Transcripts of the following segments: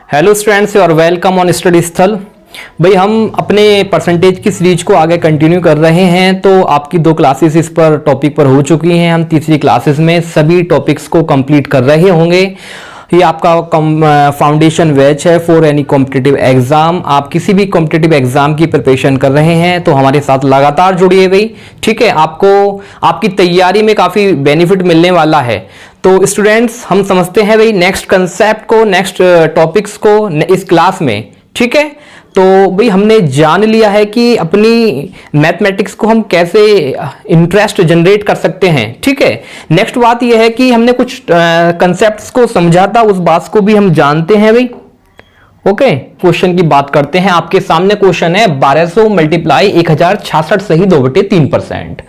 Hello students और welcome on study स्थल। भाई हम अपने परसेंटेज की सीरीज को आगे कंटिन्यू कर रहे हैं। तो आपकी 2 क्लासेस इस पर टॉपिक पर हो चुकी हैं। हम तीसरी क्लासेस में सभी टॉपिक्स को कंप्लीट कर रहे होंगे। ये आपका फाउंडेशन बैच है फॉर एनी कॉम्पिटिटिव एग्जाम। आप किसी भी कॉम्पिटिटिव एग्जाम की प्रिपरेशन कर रहे हैं तो हमारे साथ लगातार जुड़िए भाई, ठीक है। आपको आपकी तैयारी में काफ़ी बेनिफिट मिलने वाला है। तो स्टूडेंट्स हम समझते हैं भाई नेक्स्ट कंसेप्ट को, नेक्स्ट टॉपिक्स को इस क्लास में, ठीक है। तो भाई हमने जान लिया है कि अपनी मैथमेटिक्स को हम कैसे इंटरेस्ट जनरेट कर सकते हैं, ठीक है। नेक्स्ट बात यह है कि हमने कुछ कंसेप्ट्स को समझा था, उस बात को भी हम जानते हैं भाई। ओके, क्वेश्चन की बात करते हैं। आपके सामने क्वेश्चन है 1200 मल्टीप्लाई 1066 सही 2/3%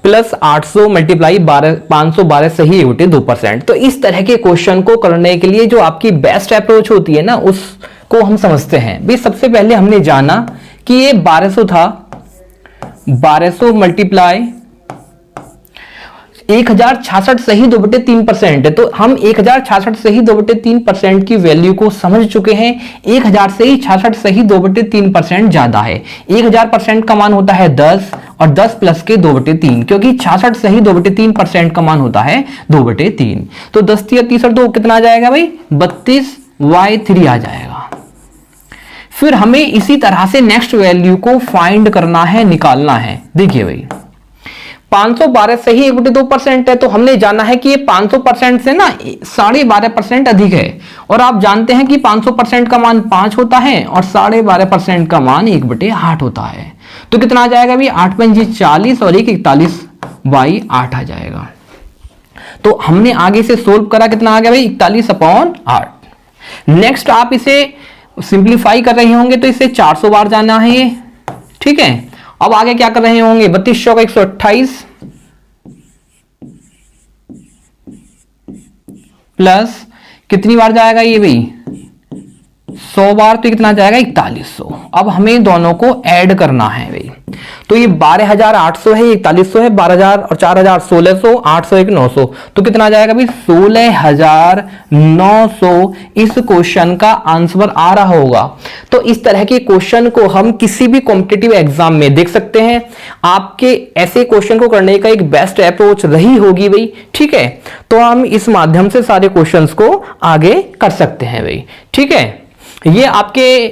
प्लस 800 मल्टीप्लाई 512 सही 1/2%। तो इस तरह के क्वेश्चन को करने के लिए जो आपकी बेस्ट अप्रोच होती है ना, उसको हम समझते हैं भाई। सबसे पहले हमने जाना कि ये 1200 था, 1200 मल्टीप्लाई 1066 सही 2/3% है। तो हम 1066 सही 2/3% की वैल्यू को समझ चुके हैं। 1000 से ही 66 सही 2/3% ज्यादा है। 1000% का मान होता है 10 और 10 प्लस के 2/3, क्योंकि 66 सही 2/3% का मान होता है 2/3। तो 10 30 और 2 कितना आ जाएगा भाई? 32/3 आ जाएगा। फिर हमें इसी तरह से नेक्स्ट वैल्यू को फाइंड करना है, निकालना है। देखिए भाई 512 सही 1/2% है। तो हमने जाना है कि ये 500% से ना 12.5% अधिक है। और आप जानते हैं कि 500% का मान 5 होता है और 12.5% का मान 1/8 होता है। तो कितना आ जाएगा भाई? 8 पंजे 40 और 1 41/8 आ जाएगा। तो हमने आगे से सोल्व करा, कितना आ गया भाई? 41/8। नेक्स्ट आप इसे सिंप्लीफाई कर रहे होंगे तो इसे 400 बार जाना है ये, ठीक है। अब आगे क्या कर रहे होंगे? 3200 का 128 प्लस कितनी बार जाएगा ये भाई? 100 बार। तो कितना जाएगा? 4100। अब हमें दोनों को ऐड करना है भाई। तो ये 12800 है, 4100 है, 12000 और 4000 1600, 800 1 900। तो कितना जाएगा भाई? 16900 इस क्वेश्चन का आंसर आ रहा होगा। तो इस तरह के क्वेश्चन को हम किसी भी कॉम्पिटिटिव एग्जाम में देख सकते हैं। आपके ऐसे क्वेश्चन को करने का एक बेस्ट अप्रोच रही होगी भाई, ठीक है। तो हम इस माध्यम से सारे क्वेश्चंस को आगे कर सकते हैं भाई, ठीक है। ये आपके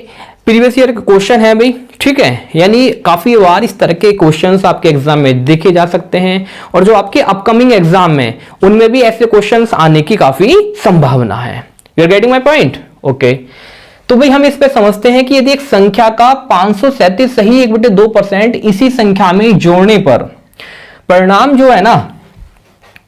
प्रीवियस ईयर क्वेश्चन है भाई, ठीक है। यानी काफी बार इस तरह के क्वेश्चंस आपके एग्जाम में देखे जा सकते हैं और जो आपके अपकमिंग एग्जाम में उनमें भी ऐसे क्वेश्चंस आने की काफी संभावना है। You are getting my point? Okay. तो भाई हम इस पे समझते हैं कि यदि एक संख्या का 537 सही 1/2% इसी संख्या में जोड़ने पर परिणाम जो है ना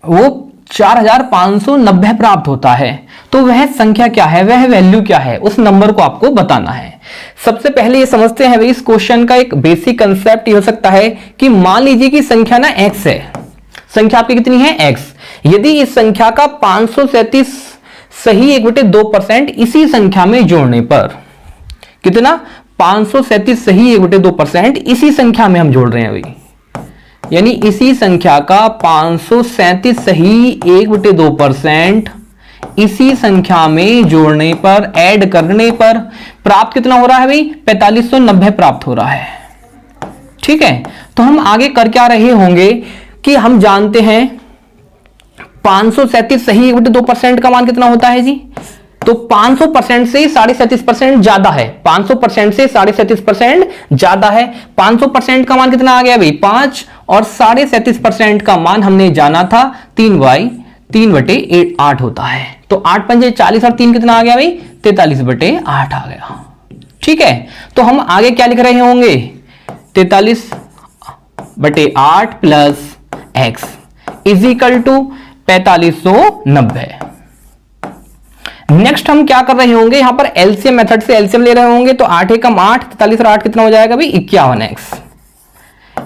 वो 4590 प्राप्त होता है, तो वह संख्या क्या है, वह वैल्यू क्या है, उस नंबर को आपको बताना है। सबसे पहले ये समझते हैं भाई इस क्वेश्चन का एक बेसिक कंसेप्ट ये हो सकता है कि मान लीजिए कि संख्या ना x है। संख्या आपकी कितनी है? x। यदि इस संख्या का 537 सही 1/2% इसी संख्या में जोड़ने पर, कितना? 537 सही 1/2% इसी संख्या में हम जोड़ रहे हैं भाई। यानी इसी संख्या का 537 सही 1/2% इसी संख्या में जोड़ने पर, ऐड करने पर प्राप्त कितना हो रहा है भाई? 4590 प्राप्त हो रहा है, ठीक है। तो हम आगे कर क्या रहे होंगे कि हम जानते हैं 537 सही 1/2% का मान कितना होता है जी? तो 500% से 37.5% ज्यादा है। 500% से 37.5% ज्यादा है। 500% का मान कितना आ गया भाई? 5 और 37.5% का मान हमने जाना था 3/8 होता है। तो 8 पंजे 40 और 3 कितना आ गया भाई? 43/8 आ गया, ठीक है। तो हम आगे क्या लिख रहे होंगे? 43/8 plus x is equal to 4590। Next हम क्या कर रहे होंगे? यहां पर एलसीएम मेथड से एलसीएम ले रहे होंगे। तो 8 एकम 8, 43 और 8 कितना हो जाएगा भाई? 51x।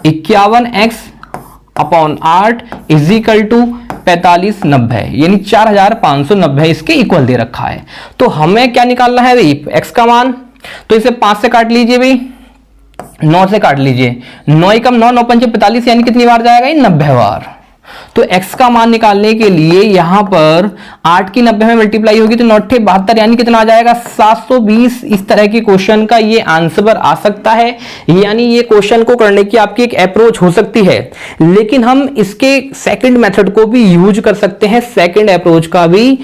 51x upon 8 is equal to 4590, यानी 4590 इसके इक्वल दे रखा है। तो हमें क्या निकालना है भाई? x का मान। तो इसे 5 से काट लीजिए भाई, 9 से काट लीजिए। 9 एकम 9, 9 पंचे 45, यानी कितनी बार जाएगा? 90 बार। तो तो x का मान निकालने के लिए यहां पर 8 की 90 में मल्टीप्लाई होगी तो 9 72, यानी कितना आ जाएगा 720। इस तरह के क्वेश्चन का ये आंसर आ सकता है, यानी ये क्वेश्चन को करने की आपकी एक अप्रोच हो सकती है। लेकिन हम इसके सेकंड मेथड को भी यूज कर सकते हैं, सेकंड अप्रोच का भी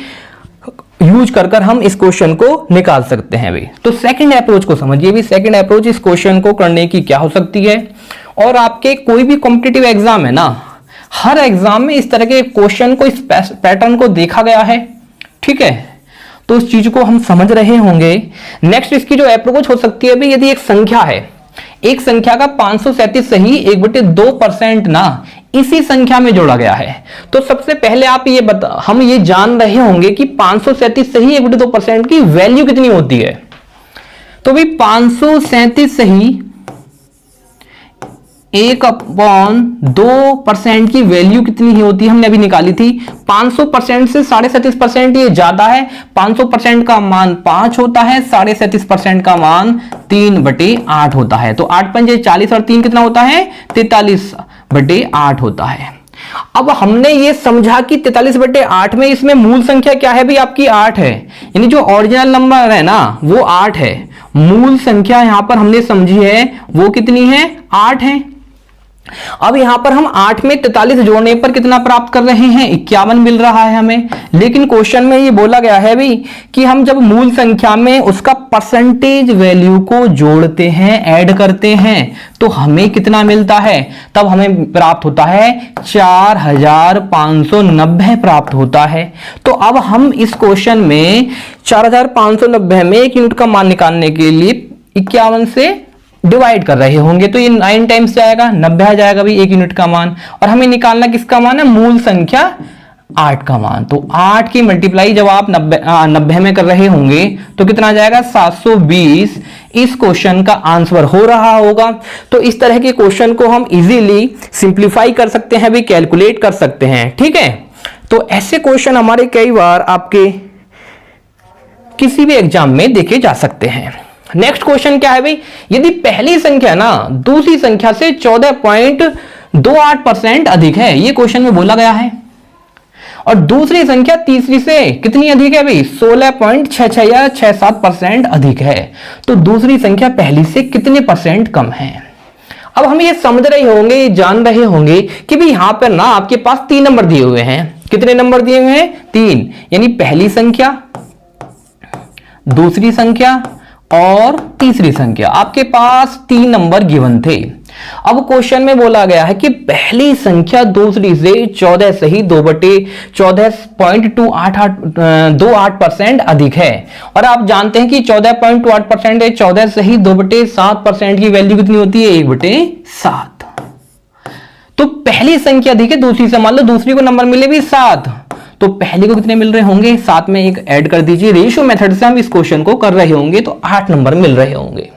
यूज कर हम इस क्वेश्चन को निकाल सकते हैं भाई। तो सेकंड अप्रोच को समझिए भी, सेकंड अप्रोच इस क्वेश्चन को करने की क्या हो सकती है। और आपके कोई भी कॉम्पिटिटिव एग्जाम है ना, हर एग्जाम में इस तरह के क्वेश्चन को, इस पैटर्न को देखा गया है, ठीक है। तो उस चीज को हम समझ रहे होंगे। नेक्स्ट इसकी जो अप्रोच हो सकती है भाई, यदि एक संख्या है, एक संख्या का 537 सही 1/2% ना इसी संख्या में जोड़ा गया है, तो सबसे पहले आप ये हम ये जान रहे होंगे कि 537 सही 1/2% की वैल्यू कितनी होती है। तो भाई 537 सही 1/2% की वैल्यू कितनी होती है, हमने अभी निकाली थी। 500% से 37.5% ये ज्यादा है। 500% का मान 5 होता है, 37.5% का मान 3/8 होता है। तो 8 पंजे 40 और 3 कितना होता है 43/8 होता है। अब हमने ये समझा कि 43/8 में इसमें मूल संख्या क्या है भाई, आपकी 8 है, यानी जो ओरिजिनल नंबर है ना वो 8 है। मूल संख्या यहां पर हमने समझी है वो कितनी है, 8 है। अब यहां पर हम 8 में 43 जोड़ने पर कितना प्राप्त कर रहे हैं, 51 मिल रहा है हमें। लेकिन क्वेश्चन में ये बोला गया है भी कि हम जब मूल संख्या में उसका परसेंटेज वैल्यू को जोड़ते हैं, ऐड करते हैं, तो हमें कितना मिलता है, तब हमें प्राप्त होता है 4590 प्राप्त होता है। तो अब हम इस क्वेश्चन में 4590 में एक यूनिट का मान निकालने के लिए 51 से डिवाइड कर रहे होंगे, तो ये 9 टाइम्स जाएगा, 90 आ जाएगा भाई एक यूनिट का मान। और हमें निकालना किसका मान है, मूल संख्या 8 का मान। तो 8 की मल्टीप्लाई जब आप 90 में कर रहे होंगे तो कितना आ जाएगा 720। इस क्वेश्चन का आंसर हो रहा होगा। तो इस तरह के क्वेश्चन को हम इजीली सिंप्लीफाई कर सकते हैं भी, कैलकुलेट कर सकते हैं, ठीक है। तो ऐसे क्वेश्चन हमारे कई बार आपके किसी भी एग्जाम में देखे जा सकते हैं। नेक्स्ट क्वेश्चन क्या है भाई, यदि पहली संख्या ना दूसरी संख्या से 14.28% अधिक है, ये क्वेश्चन में बोला गया है, और दूसरी संख्या तीसरी से कितनी अधिक है भाई, 16.66 या 67% अधिक है, तो दूसरी संख्या पहली से कितने परसेंट कम है। अब हम ये समझ रहे होंगे, ये जान रहे होंगे कि भाई यहां पर ना आपके पास 3 नंबर दिए हुए हैं। कितने नंबर दिए हुए हैं, 3, यानी पहली संख्या, दूसरी संख्या और तीसरी संख्या। आपके पास 3 नंबर गिवन थे। अब क्वेश्चन में बोला गया है कि पहली संख्या दूसरी से 14 सही 14.28% अधिक है, और आप जानते हैं कि 14.28% है, 14 सही 2/7% की वैल्यू कितनी होती है, 1/7। तो पहली संख्या अधिक है दूसरी से, मान लो दूसरी को नंबर मिले भी 7, तो पहले को कितने मिल रहे होंगे, 7 में एक ऐड कर दीजिए। रेशियो मेथड से हम इस क्वेश्चन को कर रहे होंगे तो 8 नंबर मिल रहे होंगे।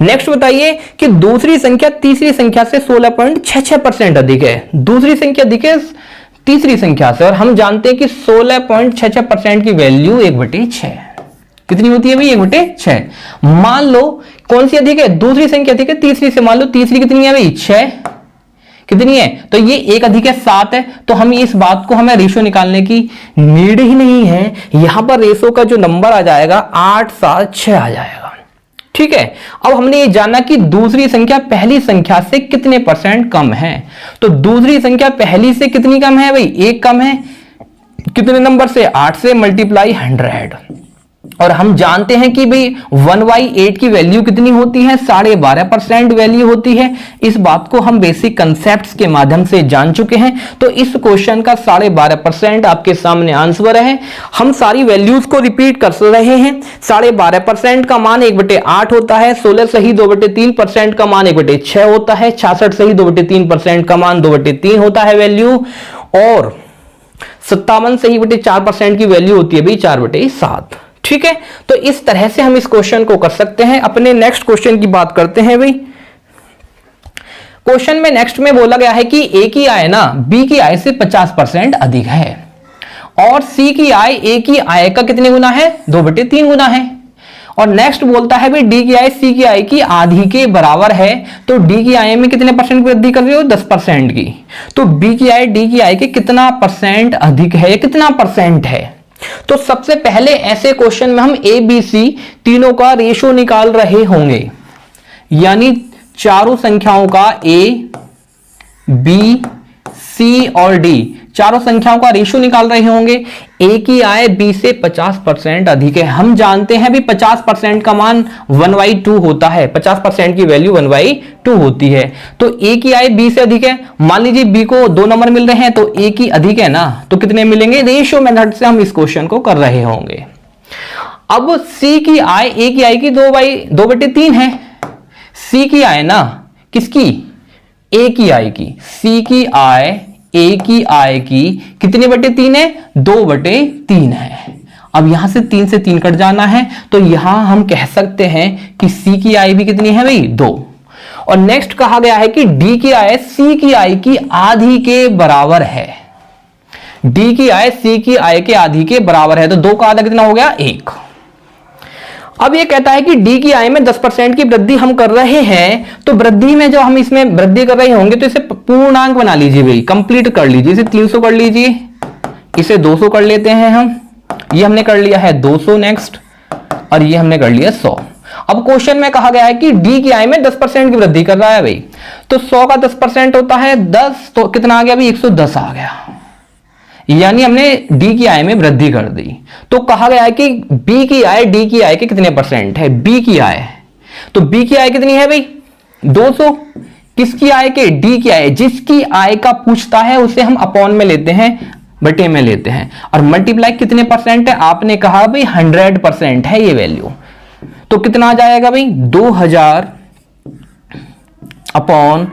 नेक्स्ट बताइए कि दूसरी संख्या तीसरी संख्या से 16.66% अधिक है। दूसरी संख्या अधिक है तीसरी संख्या से, और हम जानते हैं कि 16.66% की वैल्यू 1/6 कितनी होती है भाई, 1/6। मान लो कौन सी अधिक है, दूसरी संख्या अधिक है तीसरी से। मान लो तीसरी कितनी है भाई, 6 कितनी है, तो ये एक अधिक है 7 है। तो हम इस बात को, हमें रेशो निकालने की नीड ही नहीं है। यहां पर रेशो का जो नंबर आ जाएगा 8 7 6 आ जाएगा, ठीक है। अब हमने ये जाना कि दूसरी संख्या पहली संख्या से कितने परसेंट कम है, तो दूसरी संख्या पहली से कितनी कम है भाई, 1 कम है। कितने नंबर से, 8 से मल्टीप्लाई 100। और हम जानते हैं कि भाई 1/8 की वैल्यू कितनी होती है, 12.5% वैल्यू होती है। इस बात को हम बेसिक कंसेप्ट्स के माध्यम से जान चुके हैं। तो इस क्वेश्चन का 12.5% आपके सामने आंसर है। हम सारी वैल्यूज को रिपीट कर रहे हैं। 12.5% का मान 1/8 होता है, 16 सही 2/3% का मान 1/6 होता है, 66 सही 2/3% का मान 2/3 होता है वैल्यू, और 57 सही 4% की वैल्यू होती है भाई 4/7, ठीक है। तो इस तरह से हम इस क्वेश्चन को कर सकते हैं। अपने नेक्स्ट क्वेश्चन की बात करते हैं भाई। क्वेश्चन में नेक्स्ट में बोला गया है कि ए की आय ना बी की आय से 50% अधिक है, और सी की आय ए की आय का कितने गुना है, 2/3 गुना है। और नेक्स्ट बोलता है भाई डी की आय सी की आय की आधी के बराबर है, तो डी की आय में कितने परसेंट की वृद्धि कर रही हो, 10% की। तो बी की आय डी की आय के कितना परसेंट अधिक है, कितना परसेंट है। तो सबसे पहले ऐसे क्वेश्चन में हम ए बी सी तीनों का रेशो निकाल रहे होंगे, यानी चारों संख्याओं का ए बी सी और डी चारों संख्याओं का रेशो निकाल रहे होंगे। ए की आय बी से 50% अधिक है। हम जानते हैं भी 50% का मान 1/2 होता है, 50% की वैल्यू 1/2 होती है। तो ए की आय बी से अधिक है। मान लीजिए बी को 2 नंबर मिल रहे हैं, तो ए की अधिक है ना, तो कितने मिलेंगे, रेशियो मेथड से हम इस क्वेश्चन को कर रहे होंगे। अब सी की आय ए की आय की 2/3 है। सी की आय ना किसकी, ए की आय की। सी की आय ए की आय की कितने बटे 3 है, 2/3 है। अब यहां से 3 से 3 कट जाना है, तो यहां हम कह सकते हैं कि सी की आय भी कितनी है भाई, 2। और नेक्स्ट कहा गया है कि डी की आय सी की आय की आधी के बराबर है। डी की आय सी की आय के आधी के बराबर है, तो 2 का आधा कितना हो गया, 1। अब ये कहता है कि डी की आय में 10% की वृद्धि हम कर रहे हैं, तो वृद्धि में जो हम इसमें वृद्धि कर रहे होंगे तो इसे पूर्णांक बना लीजिए भाई, कंप्लीट कर लीजिए। इसे 300 कर लीजिए, इसे 200 कर लेते हैं हम। ये हमने कर लिया है 200 नेक्स्ट, और ये हमने कर लिया 100। अब क्वेश्चन में कहा गया है कि डी की आय में 10% की वृद्धि कर रहा है भाई, तो 100 का 10% होता है 10, तो कितना आ गया भाई, 110 आ गया। यानी हमने डी की आय में वृद्धि कर दी। तो कहा गया है कि बी की आय डी की आय के कितने परसेंट है, बी की आय। तो बी की आय कितनी है भाई, 200। किसकी आय के, डी की आय। जिसकी आय का पूछता है उसे हम अपॉन में लेते हैं, बटे में लेते हैं। और मल्टीप्लाई कितने परसेंट है, आपने कहा भाई 100% है ये वैल्यू। तो कितना आ जाएगा भाई, 2000 अपॉन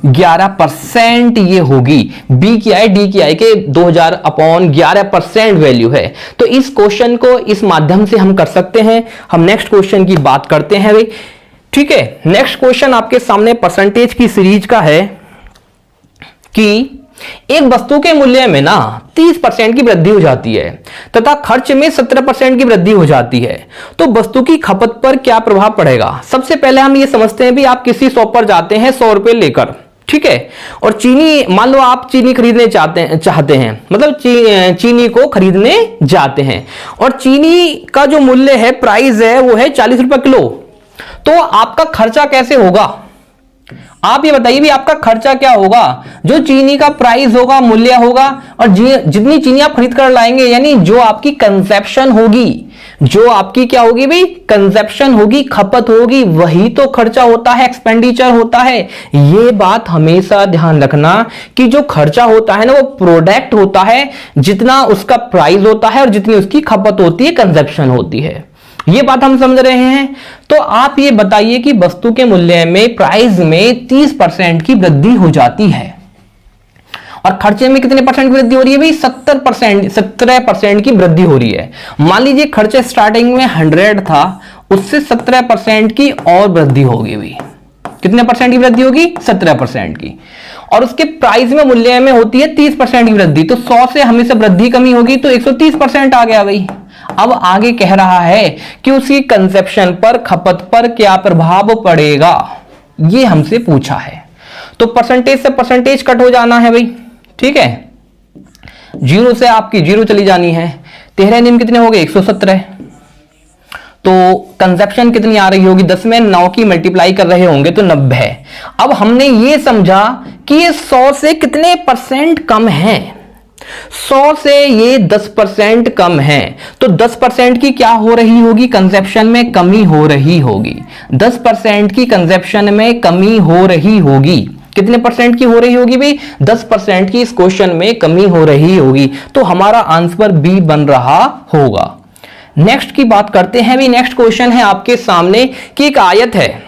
11% ये होगी। बी की आय डी की आय के 2000 अपॉन 11% वैल्यू है। तो इस क्वेश्चन को इस माध्यम से हम कर सकते हैं। हम नेक्स्ट क्वेश्चन की बात करते हैं भाई, ठीक है। नेक्स्ट क्वेश्चन आपके सामने परसेंटेज की सीरीज का है कि एक वस्तु के मूल्य में ना 30% की वृद्धि हो जाती है तथा खर्च में 17% की वृद्धि हो जाती है, तो वस्तु की खपत पर क्या प्रभाव पड़ेगा। सबसे पहले हम ये समझते हैं भी, आप किसी शॉप पर जाते हैं 100 रुपए लेकर, ठीक है, और चीनी, मान लो आप चीनी खरीदने चाहते हैं, मतलब चीनी को खरीदने जाते हैं, और चीनी का जो मूल्य है, प्राइस है, वो है 40 रुपए किलो। तो आपका खर्चा कैसे होगा, आप ये बताइए भी आपका खर्चा क्या होगा। जो चीनी का प्राइस होगा, मूल्य होगा, और जितनी चीनी आप खरीद कर लाएंगे, यानी जो आपकी कंजप्शन होगी, जो आपकी क्या होगी भाई, कंजप्शन होगी, खपत होगी, वही तो खर्चा होता है, एक्सपेंडिचर होता है। ये बात हमेशा ध्यान रखना कि जो खर्चा होता है ना, वो प्रोडक्ट होता है, जितना उसका प्राइस होता है और जितनी उसकी खपत होती है, कंजप्शन होती है। ये बात हम समझ रहे हैं। तो आप ये बताइए कि वस्तु के मूल्य में, प्राइस में 30% की वृद्धि हो जाती है, और खर्चे में कितने परसेंट की वृद्धि हो रही है भाई, 17% की वृद्धि हो रही है। मान लीजिए खर्चे स्टार्टिंग में 100 था, उससे 17% की और वृद्धि होगी भाई। कितने परसेंट की वृद्धि होगी, 17% की। और उसके प्राइस में, मूल्य में होती है 30% की वृद्धि, तो 100 से हमेशा वृद्धि कमी होगी, तो 130% आ गया भाई। अब आगे कह रहा है कि उसकी कंजप्शन पर, खपत पर क्या प्रभाव पड़ेगा, ये हमसे पूछा है। तो परसेंटेज से परसेंटेज कट हो जाना है भाई, ठीक है। 0 से आपकी 0 चली जानी है। 13 नियम कितने हो गए, 117। तो कंजप्शन कितनी आ रही होगी, 10 में 9 की मल्टीप्लाई कर रहे होंगे तो 90 है। अब हमने ये समझा कि ये 100 से कितने परसेंट कम है, 100 से ये 10% कम है, तो 10% की क्या हो रही होगी, कंजप्शन में कमी हो रही होगी। 10% की कंजप्शन में कमी हो रही होगी। कितने परसेंट की हो रही होगी भाई, 10% की इस क्वेश्चन में कमी हो रही होगी। तो हमारा आंसर बी बन रहा होगा। नेक्स्ट की बात करते हैं भी। नेक्स्ट क्वेश्चन है आपके सामने कि एक आयत है,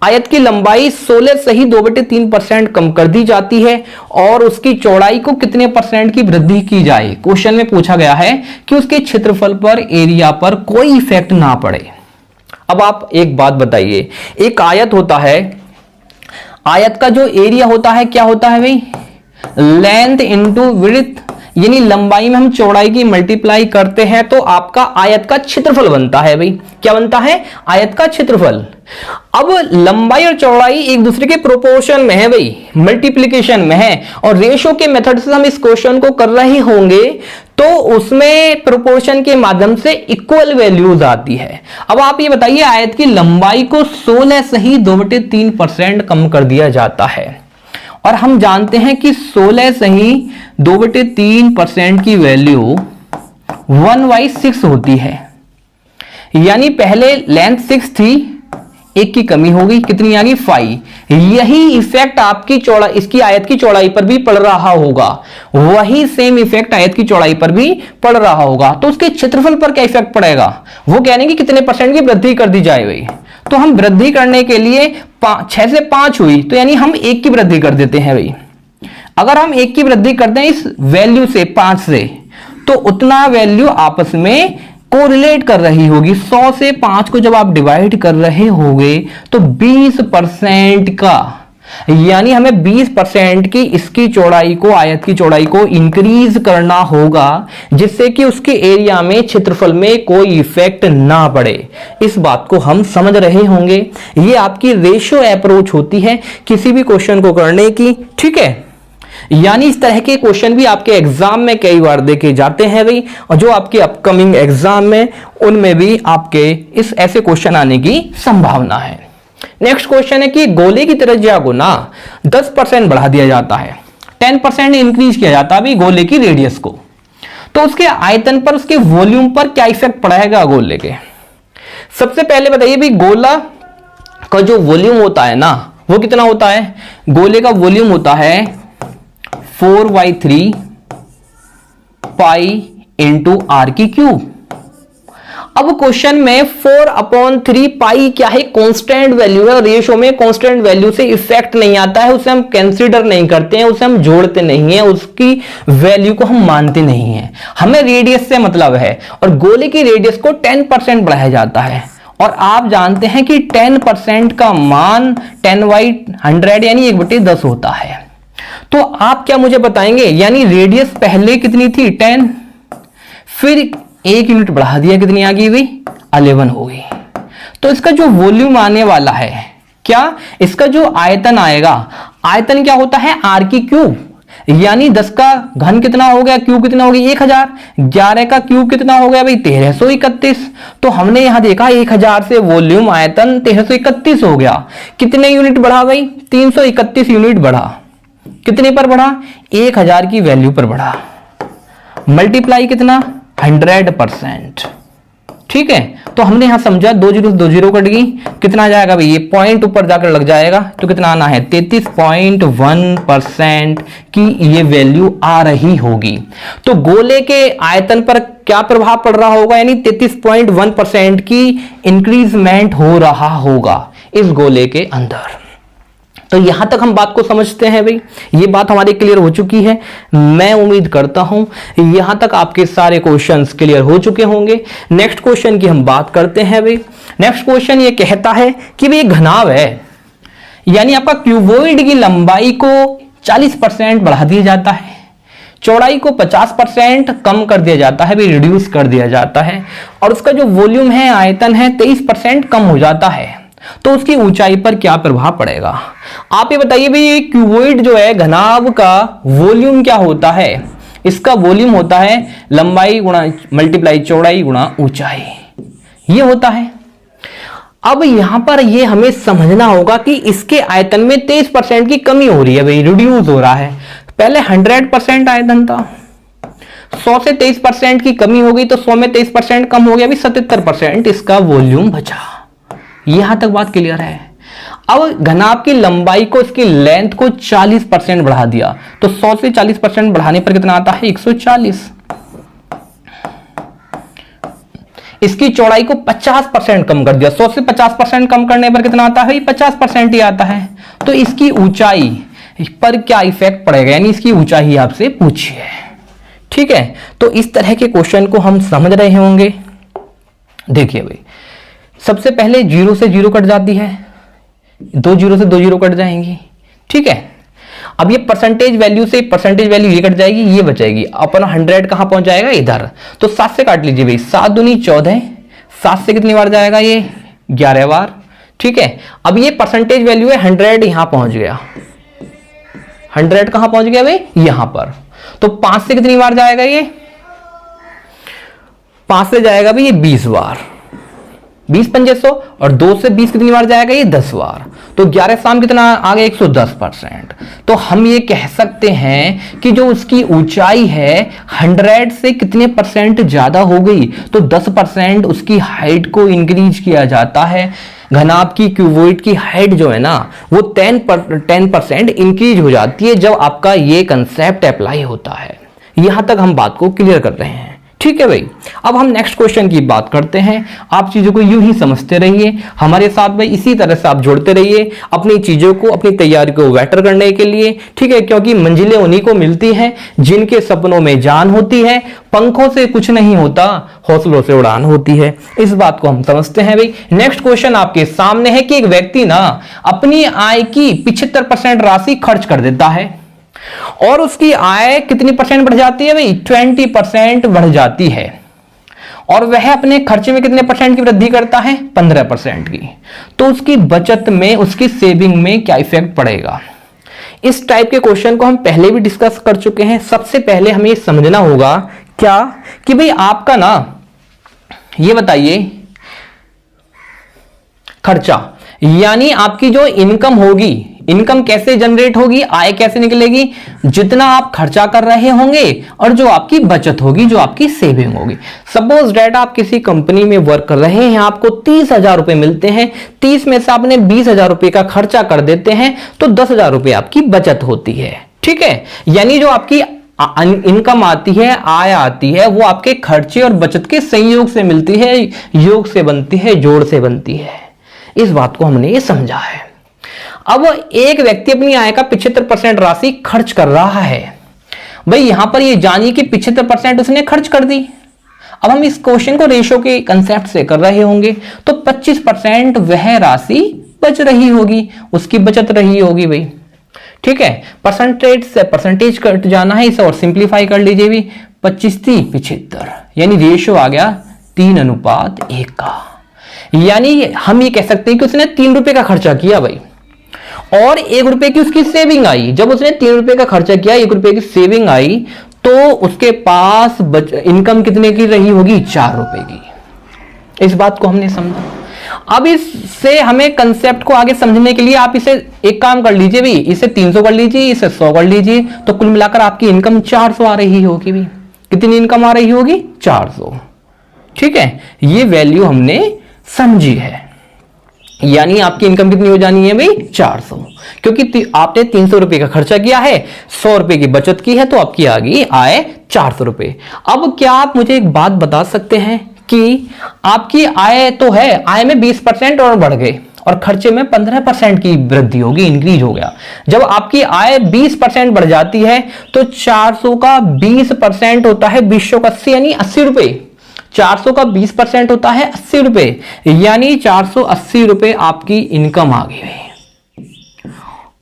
आयत की लंबाई 16 से ही 2/3% कम कर दी जाती है, और उसकी चौड़ाई को कितने परसेंट की वृद्धि की जाए। क्वेश्चन में पूछा गया है कि उसके क्षेत्रफल पर, एरिया पर कोई इफेक्ट ना पड़े। अब आप एक बात बताइए, एक आयत होता है, आयत का जो एरिया होता है क्या होता है भाई, लेंथ इंटू विड्थ, यानी लंबाई में हम चौड़ाई की मल्टीप्लाई करते हैं तो आपका आयत का क्षेत्रफल बनता है भाई। क्या बनता है? आयत का क्षेत्रफल। अब लंबाई और चौड़ाई एक दूसरे के प्रोपोर्शन में है भाई, मल्टीप्लिकेशन में है, और रेशो के मेथड से हम इस क्वेश्चन को कर रहे होंगे तो उसमें प्रोपोर्शन के माध्यम से इक्वल वैल्यूज आती है। अब आप ये बताइए, आयत की लंबाई को 16 से ही 2/3% कम कर दिया जाता है, और हम जानते हैं कि 16 से ही 2/3% की वैल्यू 1/6 होती है। यानी पहले लेंथ 6 थी, एक की कमी हो गई, कितनी आ गई? 5। यही इफेक्ट आपकी चौड़ाई, इसकी आयत की चौड़ाई पर भी पड़ रहा होगा, वही सेम इफेक्ट आयत की चौड़ाई पर भी पड़ रहा होगा। तो उसके क्षेत्रफल पर क्या इफेक्ट पड़ेगा? वो कह रहे हैं कि कितने परसेंट की वृद्धि कर दी जाए भाई। तो हम वृद्धि करने के लिए 6 से 5 हुई, तो यानी हम 1 की वृद्धि कर देते हैं भाई। अगर हम 1 की वृद्धि करते हैं इस वैल्यू से 5 से, तो उतना वैल्यू आपस में कोरिलेट कर रही होगी। 100 से 5 को जब आप डिवाइड कर रहे होंगे तो 20% का, यानी हमें 20% की इसकी चौड़ाई को, आयत की चौड़ाई को इंक्रीज करना होगा, जिससे कि उसके एरिया में, क्षेत्रफल में कोई इफेक्ट ना पड़े। इस बात को हम समझ रहे होंगे। ये आपकी रेशियो अप्रोच होती है किसी भी क्वेश्चन को करने की, ठीक है। यानी इस तरह के क्वेश्चन भी आपके एग्जाम में कई बार देखे जाते हैं भाई, और जो आपके अपकमिंग एग्जाम में, उनमें भी आपके इस ऐसे क्वेश्चन आने की संभावना है। नेक्स्ट क्वेश्चन है कि गोले की त्रिज्या को ना 10% बढ़ा दिया जाता है, 10% इंक्रीज किया जाता है अभी गोले की रेडियस को, तो उसके आयतन पर, उसके वॉल्यूम पर क्या इफेक्ट पड़ेगा गोले के? सबसे पहले बताइए भाई, गोला का जो वॉल्यूम होता है ना, वो कितना होता है? गोले का वॉल्यूम होता है 4/3 पाई इंटू आर की क्यूब। अब क्वेश्चन में 4/3 पाई क्या है? कांस्टेंट वैल्यू है। रेशियो में कांस्टेंट वैल्यू से इफेक्ट नहीं आता है, उसे हम कंसीडर नहीं करते हैं, उसे हम जोड़ते नहीं हैं, उसकी वैल्यू को हम मानते नहीं हैं। हमें रेडियस से मतलब है, और गोले की रेडियस को 10% बढ़ाया जाता है। और आप जानते हैं कि 10% का मान 10/100 यानी 1/10 होता है। तो आप क्या मुझे बताएंगे, यानी रेडियस पहले कितनी थी? 10, फिर 1 यूनिट बढ़ा दिया, कितनी आ गई भाई? 11 हो गई। तो इसका जो वॉल्यूम आने वाला है, क्या इसका जो आयतन आएगा, आयतन क्या होता है? आर की क्यूब, यानी 10 का घन कितना हो गया, क्यूब कितना हो गया? 1000। 11 का क्यूब कितना हो गया भाई? 1331। तो हमने यहां देखा 1000 से वॉल्यूम, आयतन 1331 हो गया। कितने यूनिट बढ़ा भाई? 331 यूनिट बढ़ा। कितने पर बढ़ा? 1000 की वैल्यू पर बढ़ा। मल्टीप्लाई कितना? 100%। ठीक है, तो हमने यहां समझा 2 0 कट गई, कितना आ जाएगा भाई? ये पॉइंट ऊपर जाकर लग जाएगा, तो कितना आना है? 33.1% की ये वैल्यू आ रही होगी। तो गोले के आयतन पर क्या प्रभाव पड़ रहा होगा? यानी 33.1% की इंक्रीजमेंट हो रहा होगा इस गोले के अंदर। तो यहां तक हम बात को समझते हैं भाई, ये बात हमारी क्लियर हो चुकी है। मैं उम्मीद करता हूं यहां तक आपके सारे क्वेश्चंस क्लियर हो चुके होंगे। नेक्स्ट क्वेश्चन की हम बात करते हैं भाई। नेक्स्ट क्वेश्चन ये कहता है कि भाई घनाभ है, यानी आपका क्यूबॉइड की लंबाई को 40% बढ़ा दिया जाता है, चौड़ाई को 50% कम कर दिया जाता है, भी रिड्यूस कर दिया जाता है, और उसका जो वॉल्यूम है, आयतन है, 23% कम हो जाता है। तो उसकी ऊंचाई पर क्या प्रभाव पड़ेगा? आप ये बताइए भाई, ये क्यूबॉइड जो है, घनाभ का वॉल्यूम क्या होता है? इसका वॉल्यूम होता है लंबाई गुणा मल्टीप्लाई चौड़ाई गुणा ऊंचाई, ये होता है। अब यहां पर ये हमें समझना होगा कि इसके आयतन में 23% की कमी हो रही है भाई, रिड्यूस हो रहा है। पहले 100% आयतन था, 100 से 23% की कमी हो गई, तो 100 में 23% कम हो गया, अभी 77% इसका वॉल्यूम बचा। यहां तक बात क्लियर है। अब घनाभ की लंबाई को, इसकी लेंथ को 40% बढ़ा दिया, तो 100 से 40% बढ़ाने पर कितना आता है? 140। इसकी चौड़ाई को 50% कम कर दिया, 100 से 50% कम करने पर कितना आता है? 50% ही आता है। तो इसकी ऊंचाई पर क्या इफेक्ट पड़ेगा, यानी इसकी ऊंचाई आपसे पूछी है। ठीक है, तो इस तरह के क्वेश्चन को हम समझ रहे होंगे। देखिए भाई, सबसे पहले 0 से 0 कट जाती है, 2 0 से 2 0 कट जाएंगी। ठीक है, अब ये परसेंटेज वैल्यू से परसेंटेज वैल्यू ये कट जाएगी, ये बचेगी, अपन 100 कहां पहुंच जाएगा इधर, तो 7 से काट लीजिए भाई, 7 दूनी 14, 7 से कितनी बार जाएगा ये 11 बार, ठीक है। अब ये परसेंटेज वैल्यू है 100, यहां पहुंच गया, 100 कहां पहुंच गया भाई यहां पर, तो 5 से कितनी बार जाएगा ये, 5 से जाएगा भाई ये 20 बार, 20 पंजे 100, और 2 से 20 कितनी बार जाएगा ये 10 बार, तो 11 शाम कितना आ गया 110%। तो हम ये कह सकते हैं कि जो उसकी ऊंचाई है 100 से कितने परसेंट ज्यादा हो गई, तो 10% उसकी हाइट को इंक्रीज किया जाता है। घनाभ की क्यूबॉइड की हाइट जो है ना वो 10% इंक्रीज हो जाती है जब आपका ये कंसेप्ट अप्लाई होता है। यहां तक हम बात को क्लियर कर रहे हैं, ठीक है भाई। अब हम नेक्स्ट क्वेश्चन की बात करते हैं। आप चीजों को यूं ही समझते रहिए हमारे साथ भाई, इसी तरह से आप जोड़ते रहिए अपनी चीजों को, अपनी तैयारी को बेटर करने के लिए, ठीक है, क्योंकि मंजिलें उन्हीं को मिलती हैं जिनके सपनों में जान होती है। पंखों से कुछ नहीं होता, हौसलों से उड़ान होती है। इस बात को हम समझते हैं भाई। नेक्स्ट क्वेश्चन आपके सामने है कि एक व्यक्ति ना अपनी आय की 75% राशि खर्च कर देता है और उसकी आय कितनी परसेंट बढ़ जाती है भाई, 20% बढ़ जाती है, और वह अपने खर्चे में कितने परसेंट की वृद्धि करता है, 15% की। तो उसकी बचत में, उसकी सेविंग में क्या इफेक्ट पड़ेगा। इस टाइप के क्वेश्चन को हम पहले भी डिस्कस कर चुके हैं। सबसे पहले हमें समझना होगा क्या कि भाई आपका ना, ये बताइए, खर्चा यानी आपकी जो इनकम होगी, इनकम कैसे जनरेट होगी, आय कैसे निकलेगी, जितना आप खर्चा कर रहे होंगे और जो आपकी बचत होगी, जो आपकी सेविंग होगी। सपोज डेट आप किसी कंपनी में वर्क कर रहे हैं, आपको 30,000 रुपए मिलते हैं, 30 में से आपने 20,000 रुपए का खर्चा कर देते हैं, तो 10,000 रुपए आपकी बचत होती है, ठीक है। यानी जो आपकी इनकम आती है, आय आती है, वो आपके खर्चे और बचत के संयोग से मिलती है, योग से बनती है, जोड़ से बनती है। इस बात को हमने ये समझा है। अब एक व्यक्ति अपनी आय का 75% राशि खर्च कर रहा है भाई, यहां पर ये जानिए कि 75% उसने खर्च कर दी। अब हम इस क्वेश्चन को रेशो के कंसेप्ट से कर रहे होंगे, तो 25% वह राशि बच रही होगी, उसकी बचत रही होगी भाई, ठीक है। परसेंटेज से परसेंटेज कट जाना है, इसे और सिंप्लीफाई कर लीजिए भी, 25-75 यानी रेशो आ गया 3:1 का। यानी हम ये कह सकते हैं कि उसने 3 रुपए का खर्चा किया भाई, और 1 रुपए की उसकी सेविंग आई। जब उसने 3 रुपए का खर्चा किया, 1 रुपए की सेविंग आई, तो उसके पास इनकम कितने की रही होगी, 4 रुपए की। इस बात को हमने समझा। अब इससे हमें कंसेप्ट को आगे समझने के लिए आप इसे एक काम कर लीजिए भी, इसे 300 कर लीजिए, इसे 100 कर लीजिए, तो कुल मिलाकर आपकी इनकम 400 आ रही होगी भी। कितनी इनकम आ रही होगी, 400, ठीक है। ये वैल्यू हमने समझी है, यानी आपकी इनकम कितनी हो जानी है भाई, 400, क्योंकि आपने 300 रुपए का खर्चा किया है, 100 रुपए की बचत की है, तो आपकी आ गई आय 400 रुपए। अब क्या आप मुझे एक बात बता सकते हैं कि आपकी आय तो है, आय में 20% और बढ़ गए और खर्चे में 15% की वृद्धि होगी, इंक्रीज हो गया। जब आपकी आय 20% बढ़ जाती है तो 400 का 20% होता है 2080 यानी 80 रुपए। 400 का 20% होता है 80 रुपए, यानी 480 रुपए आपकी इनकम आ गई।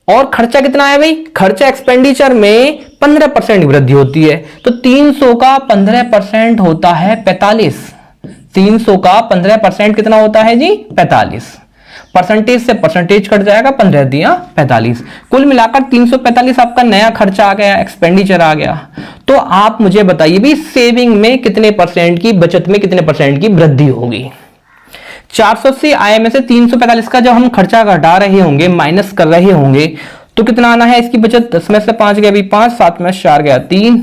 और खर्चा कितना है भाई, खर्चा एक्सपेंडिचर में 15% वृद्धि होती है, तो 300 का 15% होता है 45। 300 का 15% कितना होता है जी, 45। परसेंटेज से परसेंटेज कट जाएगा, 15 दिया 45, कुल मिलाकर 345 आपका नया खर्चा आ गया, एक्सपेंडिचर आ गया। तो आप मुझे बताइए भी सेविंग में कितने परसेंट की, बचत में कितने परसेंट की वृद्धि होगी। 480 आय में से 345 का जब हम खर्चा घटा रहे होंगे, माइनस कर रहे होंगे, तो कितना आना है इसकी बचत, 10 में से 5 गया भी 5, 7 में 4 गया 3,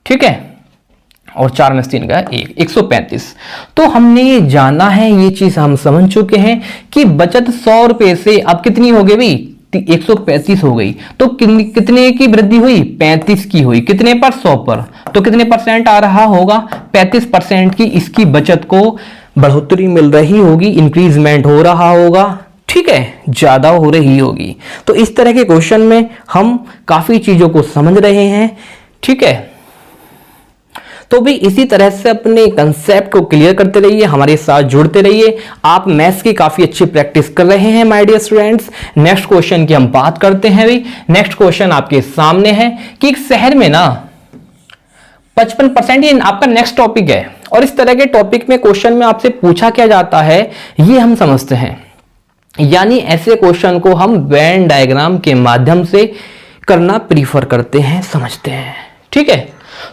ठीक है, और 4 में 3 गया 1, 135। तो हमने ये जाना है, ये चीज हम समझ चुके हैं कि बचत 100 रुपए से अब कितनी हो गई भाई, 135 हो गई। तो कितने की वृद्धि हुई, 35 की हुई। कितने पर, 100 पर, तो कितने परसेंट आ रहा होगा, 35% की इसकी बचत को बढ़ोतरी मिल रही होगी, इंक्रीजमेंट हो रहा होगा, ठीक है, ज्यादा हो रही होगी। तो इस तरह के क्वेश्चन में हम काफी चीजों को समझ रहे हैं, ठीक है। तो भी इसी तरह से अपने कंसेप्ट को क्लियर करते रहिए, हमारे साथ जुड़ते रहिए। आप मैथ्स की काफी अच्छी प्रैक्टिस कर रहे हैं my dear students. Next question की हम बात करते हैं भाई। नेक्स्ट क्वेश्चन आपके सामने है कि एक शहर में ना 55%, ये आपका नेक्स्ट टॉपिक है, और इस तरह के टॉपिक में क्वेश्चन में आपसे पूछा क्या जाता है ये हम समझते हैं। यानी ऐसे क्वेश्चन को हम वेन डायग्राम के माध्यम से करना प्रीफर करते हैं, समझते हैं, ठीक है।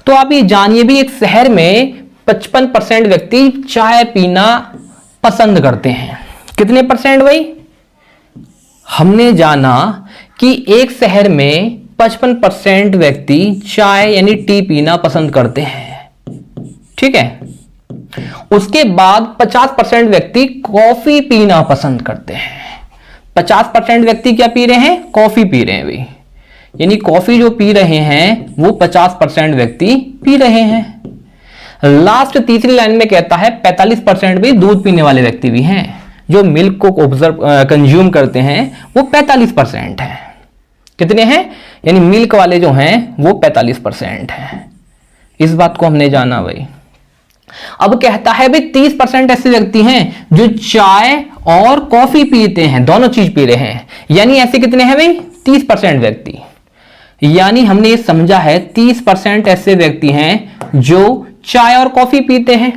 तो आप ये जानिए भी, एक शहर में 55% व्यक्ति चाय पीना पसंद करते हैं। कितने परसेंट भाई? हमने जाना कि एक शहर में 55% व्यक्ति चाय यानी टी पीना पसंद करते हैं, ठीक है। उसके बाद 50% व्यक्ति कॉफी पीना पसंद करते हैं। 50% व्यक्ति क्या पी रहे हैं? कॉफी पी रहे हैं भाई, यानी कॉफी जो पी रहे हैं वो 50% व्यक्ति पी रहे हैं। लास्ट तीसरी लाइन में कहता है 45% भी दूध पीने वाले व्यक्ति भी हैं। जो मिल्क को कंज्यूम करते हैं वो 45% है। कितने हैं? यानी मिल्क वाले जो हैं वो 45% हैं। इस बात को हमने जाना भाई। अब कहता है भाई 30% ऐसे व्यक्ति हैं जो चाय और कॉफी पीते हैं, दोनों चीज पी रहे हैं। यानी ऐसे कितने हैं भाई? 30% व्यक्ति। यानी हमने ये समझा है 30% ऐसे व्यक्ति हैं जो चाय और कॉफी पीते हैं,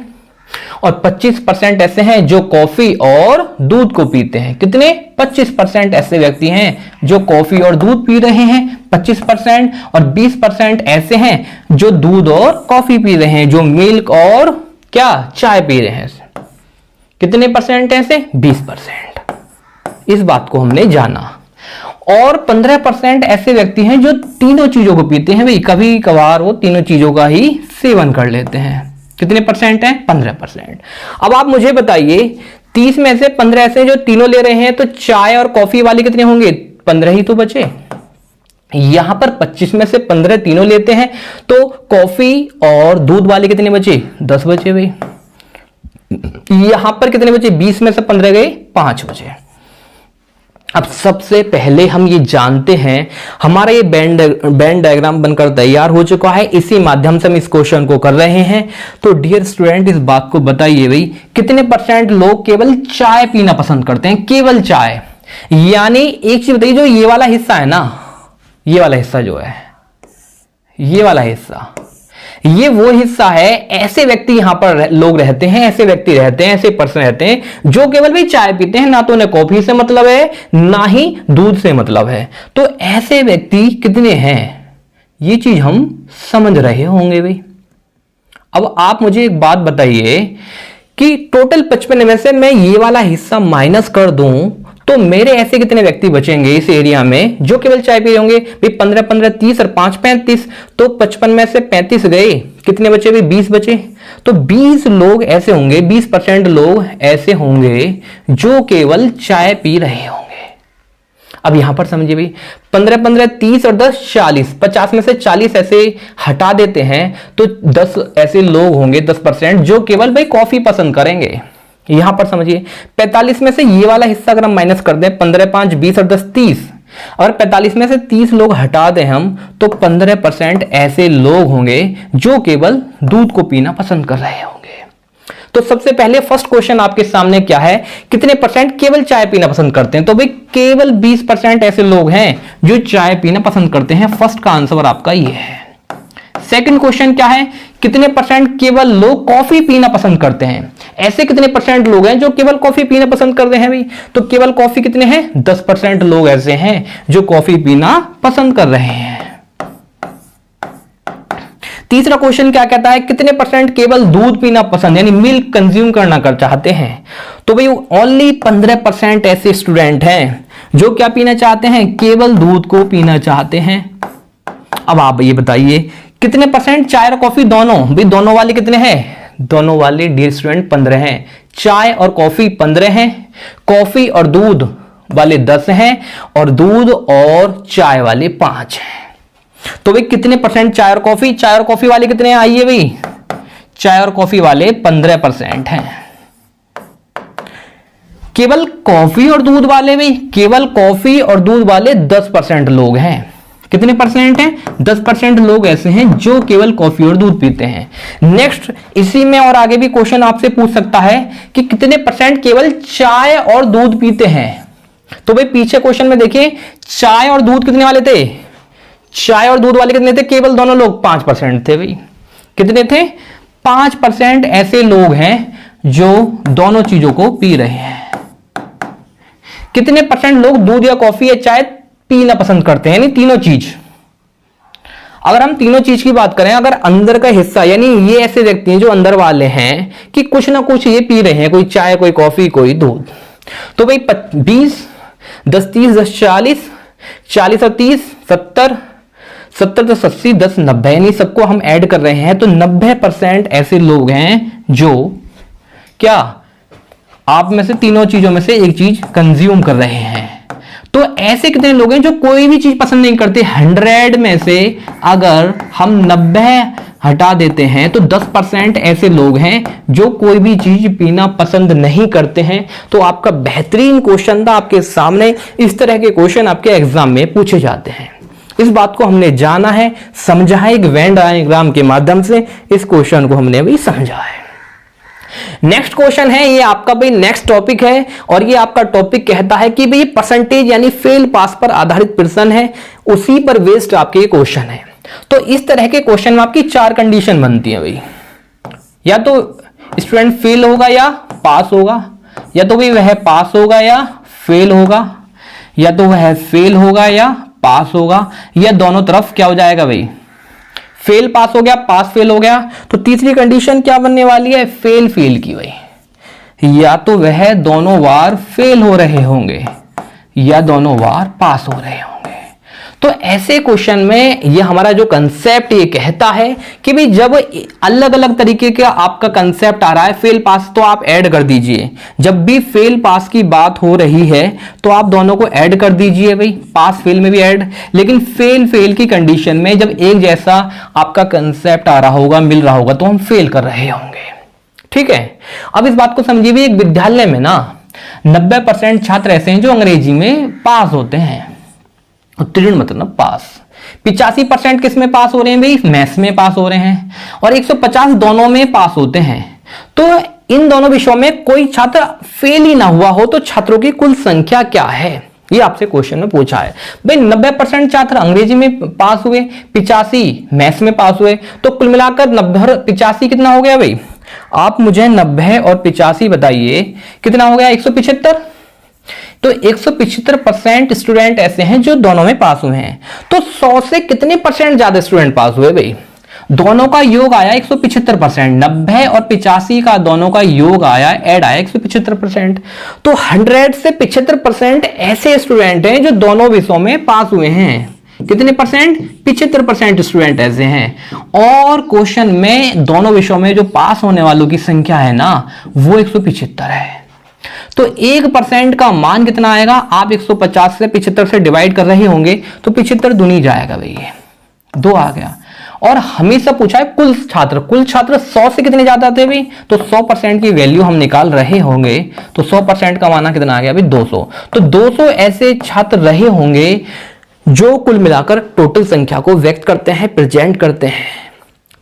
और 25% ऐसे हैं जो कॉफी और दूध को पीते हैं। कितने? 25% ऐसे व्यक्ति हैं जो कॉफी और दूध पी रहे हैं, 25%, और 20% ऐसे हैं जो दूध और कॉफी पी रहे हैं, जो मिल्क और क्या चाय पी रहे हैं। कितने परसेंट ऐसे? 20%। इस बात को हमने जाना। और 15% ऐसे व्यक्ति हैं जो तीनों चीजों को पीते हैं भाई, कभी कभार वो तीनों चीजों का ही सेवन कर लेते हैं। कितने परसेंट है? 15%। अब आप मुझे बताइए 30 में से 15 ऐसे जो तीनों ले रहे हैं, तो चाय और कॉफी वाले कितने होंगे? 15 ही तो बचे। यहां पर 25 में से 15 तीनों लेते हैं, तो कॉफी और दूध वाले कितने बचे? 10 बचे भाई। यहां पर कितने बचे? 20 में से 15 गए, 5 बचे। अब सबसे पहले हम ये जानते हैं, हमारा ये बैंड डायग्राम बनकर तैयार हो चुका है, इसी माध्यम से हम इस क्वेश्चन को कर रहे हैं। तो डियर स्टूडेंट, इस बात को बताइए भाई, कितने परसेंट लोग केवल चाय पीना पसंद करते हैं? केवल चाय। यानी एक चीज बताइए, जो ये वाला हिस्सा है ना, ये वाला हिस्सा जो है, ये वाला हिस्सा, ये वो हिस्सा है। ऐसे व्यक्ति यहां पर लोग रहते हैं, ऐसे व्यक्ति रहते हैं, ऐसे पर्सन रहते हैं जो केवल भी चाय पीते हैं, ना तो उन्हें कॉफी से मतलब है ना ही दूध से मतलब है। तो ऐसे व्यक्ति कितने हैं, ये चीज हम समझ रहे होंगे भाई। अब आप मुझे एक बात बताइए कि टोटल 55 में से मैं ये वाला हिस्सा माइनस कर दूं तो मेरे ऐसे कितने व्यक्ति बचेंगे इस एरिया में जो केवल चाय पी होंगे भाई? 15 15 30 और 5 35, तो 55 में से 35 गए, कितने बचे भाई? 20 बचे। तो 20 लोग ऐसे होंगे, 20% लोग ऐसे होंगे जो केवल चाय पी रहे होंगे। अब यहां पर समझिए भाई, 15 15 30 और 10 40, 50 में से 40 ऐसे हटा देते हैं, तो 10 ऐसे लोग होंगे, 10% जो केवल भाई कॉफी पसंद करेंगे। यहां पर समझिए 45 में से ये वाला हिस्सा अगर हम माइनस कर दें, 15 5 20 और 10 30, और 45 में से 30 लोग हटा दें हम, तो 15% ऐसे लोग होंगे जो केवल दूध को पीना पसंद कर रहे होंगे। तो सबसे पहले फर्स्ट क्वेश्चन आपके सामने क्या है? कितने परसेंट केवल चाय पीना पसंद करते हैं? तो भाई केवल 20% ऐसे लोग हैं जो चाय पीना पसंद करते हैं। फर्स्ट का आंसर आपका ये है। सेकंड क्वेश्चन क्या है? कितने परसेंट केवल लोग कॉफी पीना पसंद करते हैं? ऐसे कितने परसेंट लोग हैं जो केवल कॉफी पीना पसंद करते हैं भाई? तो केवल कॉफी कितने हैं? 10% लोग ऐसे हैं जो कॉफी पीना पसंद कर रहे हैं। तीसरा क्वेश्चन क्या कहता है? कितने परसेंट केवल दूध पीना पसंद यानी मिल्क कंज्यूम करना कर चाहते हैं? तो भाई ओनली 15% ऐसे स्टूडेंट हैं जो क्या पीना चाहते हैं? केवल दूध को पीना चाहते हैं। अब आप ये बताइए कितने परसेंट चाय और कॉफी दोनों? भाई दोनों वाले कितने हैं? दोनों वाले डियर स्टूडेंट 15 हैं। चाय और कॉफी 15 हैं, कॉफी और दूध वाले 10 हैं, और दूध और चाय वाले 5 हैं। तो भाई कितने परसेंट चाय और कॉफी? चाय और कॉफी वाले कितने हैं? आइए भाई, चाय और कॉफी वाले 15% हैं। केवल कॉफी और दूध वाले भाई, केवल कॉफी और दूध वाले 10% लोग हैं। कितने परसेंट हैं? 10% लोग ऐसे हैं जो केवल कॉफी और दूध पीते हैं। नेक्स्ट, इसी में और आगे भी क्वेश्चन आपसे पूछ सकता है कि कितने परसेंट केवल चाय और दूध पीते हैं। तो भाई पीछे क्वेश्चन में देखिए, चाय और दूध कितने वाले थे? चाय और दूध वाले कितने थे? केवल दोनों लोग 5% थे। भाई कितने थे? 5% ऐसे लोग हैं जो दोनों चीजों को पी रहे हैं। कितने परसेंट लोग दूध या कॉफी या चाय पीना पसंद करते हैं? यानी तीनों चीज। अगर हम तीनों चीज की बात करें, अगर अंदर का हिस्सा, यानी ये ऐसे व्यक्ति हैं जो अंदर वाले हैं कि कुछ ना कुछ ये पी रहे हैं, कोई चाय, कोई कॉफी, कोई दूध। तो भाई 20, 10 30 10 40, 40 और 30 70, 70 10 80, 10 90, यानी सबको हम ऐड कर रहे हैं तो 90% ऐसे लोग हैं जो क्या आप में से तीनों चीजों में से एक चीज कंज्यूम कर रहे हैं। तो ऐसे कितने लोग हैं जो कोई भी चीज पसंद नहीं करते? 100 में से अगर हम 90 हटा देते हैं तो 10% ऐसे लोग हैं जो कोई भी चीज पीना पसंद नहीं करते हैं। तो आपका बेहतरीन क्वेश्चन था आपके सामने। इस तरह के क्वेश्चन आपके एग्जाम में पूछे जाते हैं। इस बात को हमने जाना है, समझा है, एक वेन डायग्राम के माध्यम से इस क्वेश्चन को हमने अभी समझा है। नेक्स्ट क्वेश्चन है, ये आपका भाई नेक्स्ट टॉपिक है और ये आपका टॉपिक कहता है कि भाई परसेंटेज यानी फेल पास पर आधारित प्रश्न है, उसी पर बेस्ड आपके क्वेश्चन है। तो इस तरह के क्वेश्चन में आपकी 4 कंडीशन बनती है भाई, या तो स्टूडेंट फेल होगा या पास होगा, या तो भाई वह पास होगा या फेल होगा, या तो वह फेल होगा या पास होगा, या दोनों तरफ क्या हो जाएगा भाई, फेल पास हो गया, पास फेल हो गया। तो तीसरी कंडीशन क्या बनने वाली है? फेल फेल की भाई, या तो वह दोनों बार फेल हो रहे होंगे या दोनों बार पास हो रहे होंगे। तो ऐसे क्वेश्चन में ये हमारा जो कंसेप्ट ये कहता है कि भाई जब अलग अलग तरीके का आपका कंसेप्ट आ रहा है, फेल पास तो आप ऐड कर दीजिए। जब भी फेल पास की बात हो रही है तो आप दोनों को ऐड कर दीजिए भाई, पास फेल में भी ऐड। लेकिन फेल फेल की कंडीशन में जब एक जैसा आपका कंसेप्ट आ रहा होगा, मिल रहा होगा, तो हम फेल कर रहे होंगे। ठीक है, अब इस बात को समझिए भी, एक विद्यालय में ना 90% छात्र ऐसे हैं जो अंग्रेजी में पास होते हैं, उत्तीर्ण मतलब पास। 85% किस में पास हो रहे हैं भाई? मैथ्स में पास हो रहे हैं। और 150 दोनों में पास होते हैं। तो इन दोनों विषयों में कोई छात्र फेल ही ना हुआ हो तो छात्रों की कुल संख्या क्या है, ये आपसे क्वेश्चन में पूछा है। भाई 90% छात्र अंग्रेजी में पास हुए, 85 मैथ्स में पास हुए, तो कुल मिलाकर 90 और 85 कितना हो गया भाई? आप मुझे 90 और 85 बताइए कितना हो गया? 175। तो 175% स्टूडेंट ऐसे हैं जो दोनों में पास हुए हैं। तो 100 से कितने परसेंट ज्यादा स्टूडेंट पास हुए भाई? दोनों का योग आया 175%, 90 और 85 का दोनों का योग आया, ऐड आया 175%। तो 100 से 75% ऐसे स्टूडेंट हैं जो दोनों विषयों में पास हुए हैं। कितने परसेंट? 75% स्टूडेंट ऐसे हैं। और क्वेश्चन में दोनों विषयों में जो पास होने वालों की संख्या है ना, वो 175 है। तो 1% का मान कितना आएगा? आप 150 से 75 से डिवाइड कर रहे होंगे तो 75 दुनी जाएगा भाई, 2 आ गया। और हमेशा पूछा है कुल छात्र 100 से कितने ज्यादा थे भाई? तो 100% की वैल्यू हम निकाल रहे होंगे तो 100% का माना कितना आ गया भाई? 200। तो 200 ऐसे छात्र रहे होंगे जो कुल मिलाकर टोटल संख्या को व्यक्त करते हैं, प्रेजेंट करते हैं।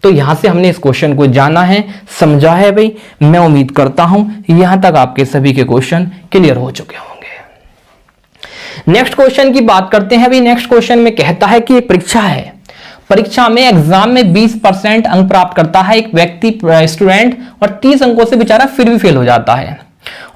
तो यहां से हमने इस क्वेश्चन को जाना है, समझा है भाई। मैं उम्मीद करता हूं यहां तक आपके सभी के क्वेश्चन क्लियर हो चुके होंगे। नेक्स्ट क्वेश्चन की बात करते हैं भाई। नेक्स्ट क्वेश्चन में कहता है कि परीक्षा है, परीक्षा में एग्जाम में 20% अंक प्राप्त करता है एक व्यक्ति स्टूडेंट, और 30 अंकों से बेचारा फिर भी फेल हो जाता है।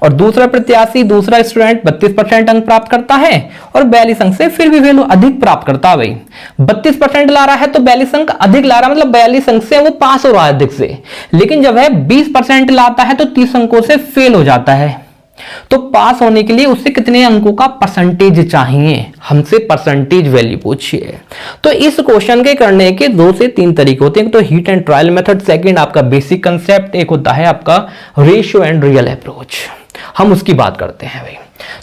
और दूसरा प्रत्याशी, दूसरा स्टूडेंट 32% अंक प्राप्त करता है और 42 अंक से फिर भी फेल अधिक प्राप्त करता है भाई। 32% ला रहा है तो 42 अंक अधिक ला रहा है, मतलब 42 अंक से वो पास हो रहा है अधिक से। लेकिन जब वह 20% लाता है तो 30 अंकों से फेल हो जाता है। तो पास होने के लिए उससे कितने अंकों का परसेंटेज चाहिए? हमसे परसेंटेज वैल्यू पूछिए। तो इस क्वेश्चन के करने के 2 से 3 तरीके होते हैं। तो heat and trial method, second आपका बेसिक कंसेप्ट, एक होता है आपका रेशियो एंड रियल अप्रोच। हम उसकी बात करते हैं भाई।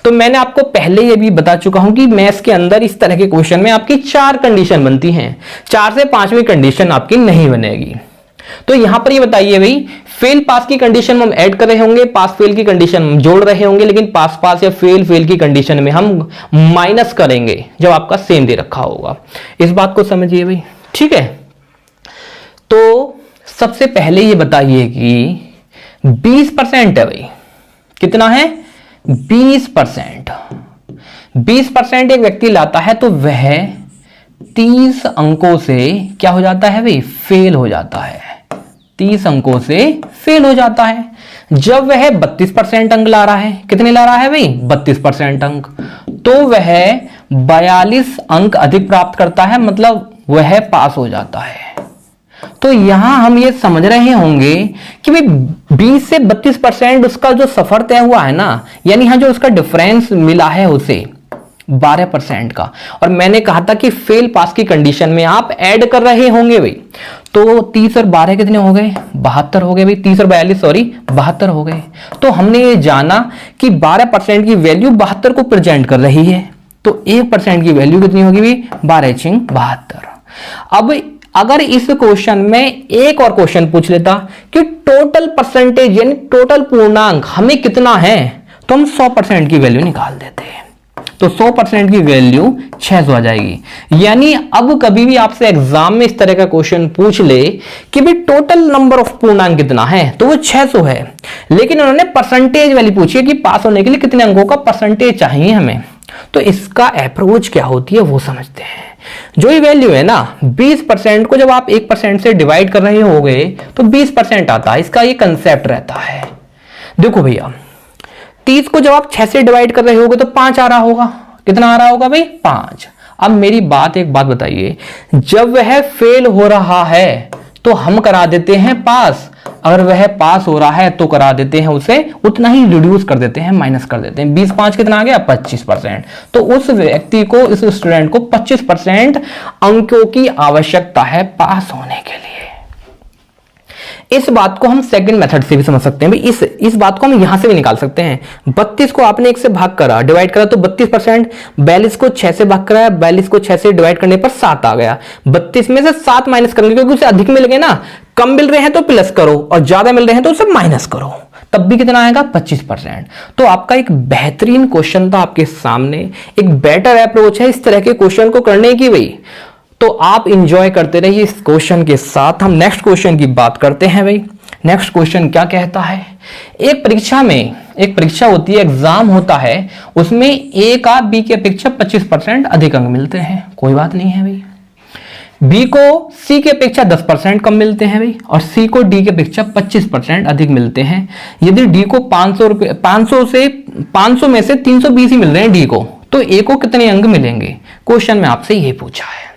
तो मैंने आपको पहले ये भी बता चुका हूं कि मैथ्स के अंदर इस तरह के क्वेश्चन में आपकी 4 कंडीशन बनती हैं, 4 से 5वीं कंडीशन आपकी नहीं बनेगी। तो यहां पर ये बताइए भाई, फेल पास की कंडीशन में हम ऐड कर रहे होंगे, पास फेल की कंडीशन में जोड़ रहे होंगे, लेकिन पास पास या फेल फेल की कंडीशन में हम माइनस करेंगे जब आपका सेम दे रखा होगा। इस बात को समझिए भाई, ठीक है। तो सबसे पहले ये बताइए कि 20% है भाई, कितना है 20%। 20% एक व्यक्ति लाता है तो वह 30 अंकों से क्या हो जाता है भाई, फेल हो जाता है। 30 अंकों से फेल हो जाता है। जब वह 32% अंक ला रहा है, कितने ला रहा है भाई 32% अंक, तो वह 42 अंक अधिक प्राप्त करता है, मतलब वह पास हो जाता है। तो यहां हम ये समझ रहे होंगे कि भाई 20 से 32% उसका जो सफर तय हुआ है ना, यानी यहां जो उसका डिफरेंस मिला है उसे 12% का। और मैंने कहा था कि फेल पास की कंडीशन में आप ऐड कर रहे होंगे भाई, तो 30 और 12 कितने हो गए 72 हो गए भाई, 30 और 42 सॉरी 72 हो गए। तो हमने ये जाना कि 12% की वैल्यू 72 को प्रेजेंट कर रही है, तो 1% की वैल्यू कितनी होगी भाई 12 72। अब अगर इस क्वेश्चन में एक और क्वेश्चन पूछ लेता कि टोटल परसेंटेज यानी टोटल पूर्णांक हमें कितना है, तो हम 100% की वैल्यू निकाल देते हैं। तो 100% की वैल्यू 600 आ जाएगी। यानी अब कभी भी आपसे एग्जाम में इस तरह का क्वेश्चन पूछ ले कि भाई टोटल नंबर ऑफ पूर्णांक कितना है, तो वो 600 है, लेकिन उन्होंने परसेंटेज वैल्यू पूछी है कि पास होने के लिए कितने अंकों का परसेंटेज चाहिए हमें। तो इसका अप्रोच क्या होती है वो समझते हैं। जो ये वैल्यू है ना 20% को जब आप 1% से डिवाइड कर रहे होगे तो 20% आता है, इसका ये कंसेप्ट रहता है। देखो भैया 30 को जब आप 6 से डिवाइड कर रहे होगे तो 5 आ रहा होगा, कितना आ रहा होगा भाई 5। अब मेरी एक बात बताइए, जब वह फेल हो रहा है तो हम करा देते हैं पास, अगर वह पास हो रहा है तो करा देते हैं उसे उतना ही रिड्यूस कर देते हैं, माइनस कर देते हैं। 20 5 कितना आ गया 25%। तो उस व्यक्ति को, इस स्टूडेंट को 25% अंकों की आवश्यकता है पास होने के लिए। इस बात को हम सेकंड मेथड से भी समझ सकते हैं भाई, इस बात को हम यहां से भी निकाल सकते हैं। 32 को आपने 1 से भाग करा, डिवाइड करा तो 32%, 42 को 6 से भाग करा, 42 को 6 से डिवाइड करने पर 7 आ गया। 32 में से 7 माइनस करेंगे क्योंकि उसे अधिक मिल गए ना, कम मिल रहे हैं तो प्लस करो और ज्यादा मिल रहे हैं तो उसे माइनस करो, तब भी कितना आएगा 25%। तो आपका एक बेहतरीन क्वेश्चन था आपके सामने, एक बेटर अप्रोच है इस तरह के क्वेश्चन को करने की भाई। तो आप इंजॉय करते रहिए इस क्वेश्चन के साथ। हम नेक्स्ट क्वेश्चन की बात करते हैं भाई। नेक्स्ट क्वेश्चन क्या कहता है, एक परीक्षा होती है, एग्जाम होता है, उसमें ए का बी की अपेक्षा 25% अधिक अंक मिलते हैं, कोई बात नहीं है भाई। बी को सी की अपेक्षा 10% कम मिलते हैं भाई, और सी को डी की अपेक्षा 25% अधिक मिलते हैं। यदि डी को 500 में से 320 ही मिल रहे हैं डी को, तो ए को कितने अंक मिलेंगे, क्वेश्चन में आपसे यही पूछा है।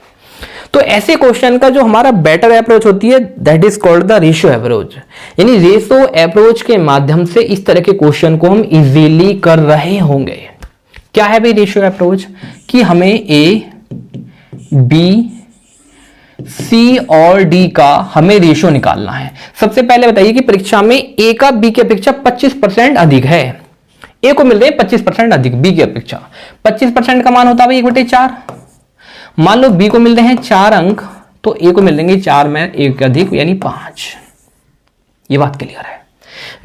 तो ऐसे क्वेश्चन का जो हमारा बेटर अप्रोच होती है that is called the ratio approach, यानी रेशियो अप्रोच के माध्यम से इस तरह के क्वेश्चन को हम इजीली कर रहे होंगे। क्या है भाई रेशियो अप्रोच, कि हमें ए बी सी और डी का हमें रेशियो निकालना है। सबसे पहले बताइए कि परीक्षा में ए का बी की अपेक्षा 25% अधिक है, ए को मिल रहे हैं 25% अधिक बी की अपेक्षा। 25% का मान होता है 1/4। मान लो बी को मिल रहे हैं 4 अंक, तो ए को मिल देंगे 4 में 1 अधिक यानी 5। ये बात क्लियर है।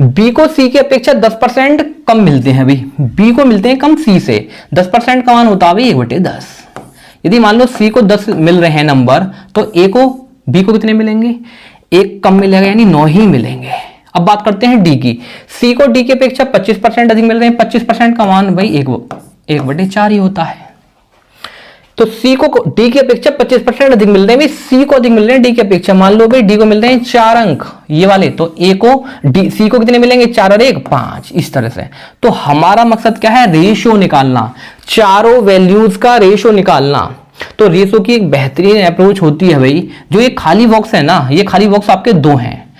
बी को सी की अपेक्षा 10% कम मिलते हैं भाई, बी को मिलते हैं कम सी से। 10% का मान होता है 1/10। यदि मान लो सी को 10 मिल रहे हैं नंबर, तो ए को बी को कितने मिलेंगे, 1 कम मिलेगा यानी 9 ही मिलेंगे। अब बात करते हैं डी की, सी को डी की अपेक्षा 25% अधिक मिल रहे हैं, 25% का मान भाई 1/4 ही होता है। तो सी को डी की अपेक्षा 25% अधिक मिल रहे हैं, सी को अधिक मिल रहे हैं डी की अपेक्षा। मान लो भाई डी को मिल रहे हैं 4 अंक ये वाले, तो ए को सी को कितने मिलेंगे 4 और 1 5, इस तरह से। तो हमारा मकसद क्या है, रेशियो निकालना, चारों वैल्यूज का रेशियो निकालना। तो रेशियो की एक बेहतरीन अप्रोच होती है भाई, जो ये खाली बॉक्स है ना, ये खाली बॉक्स आपके 2 हैं,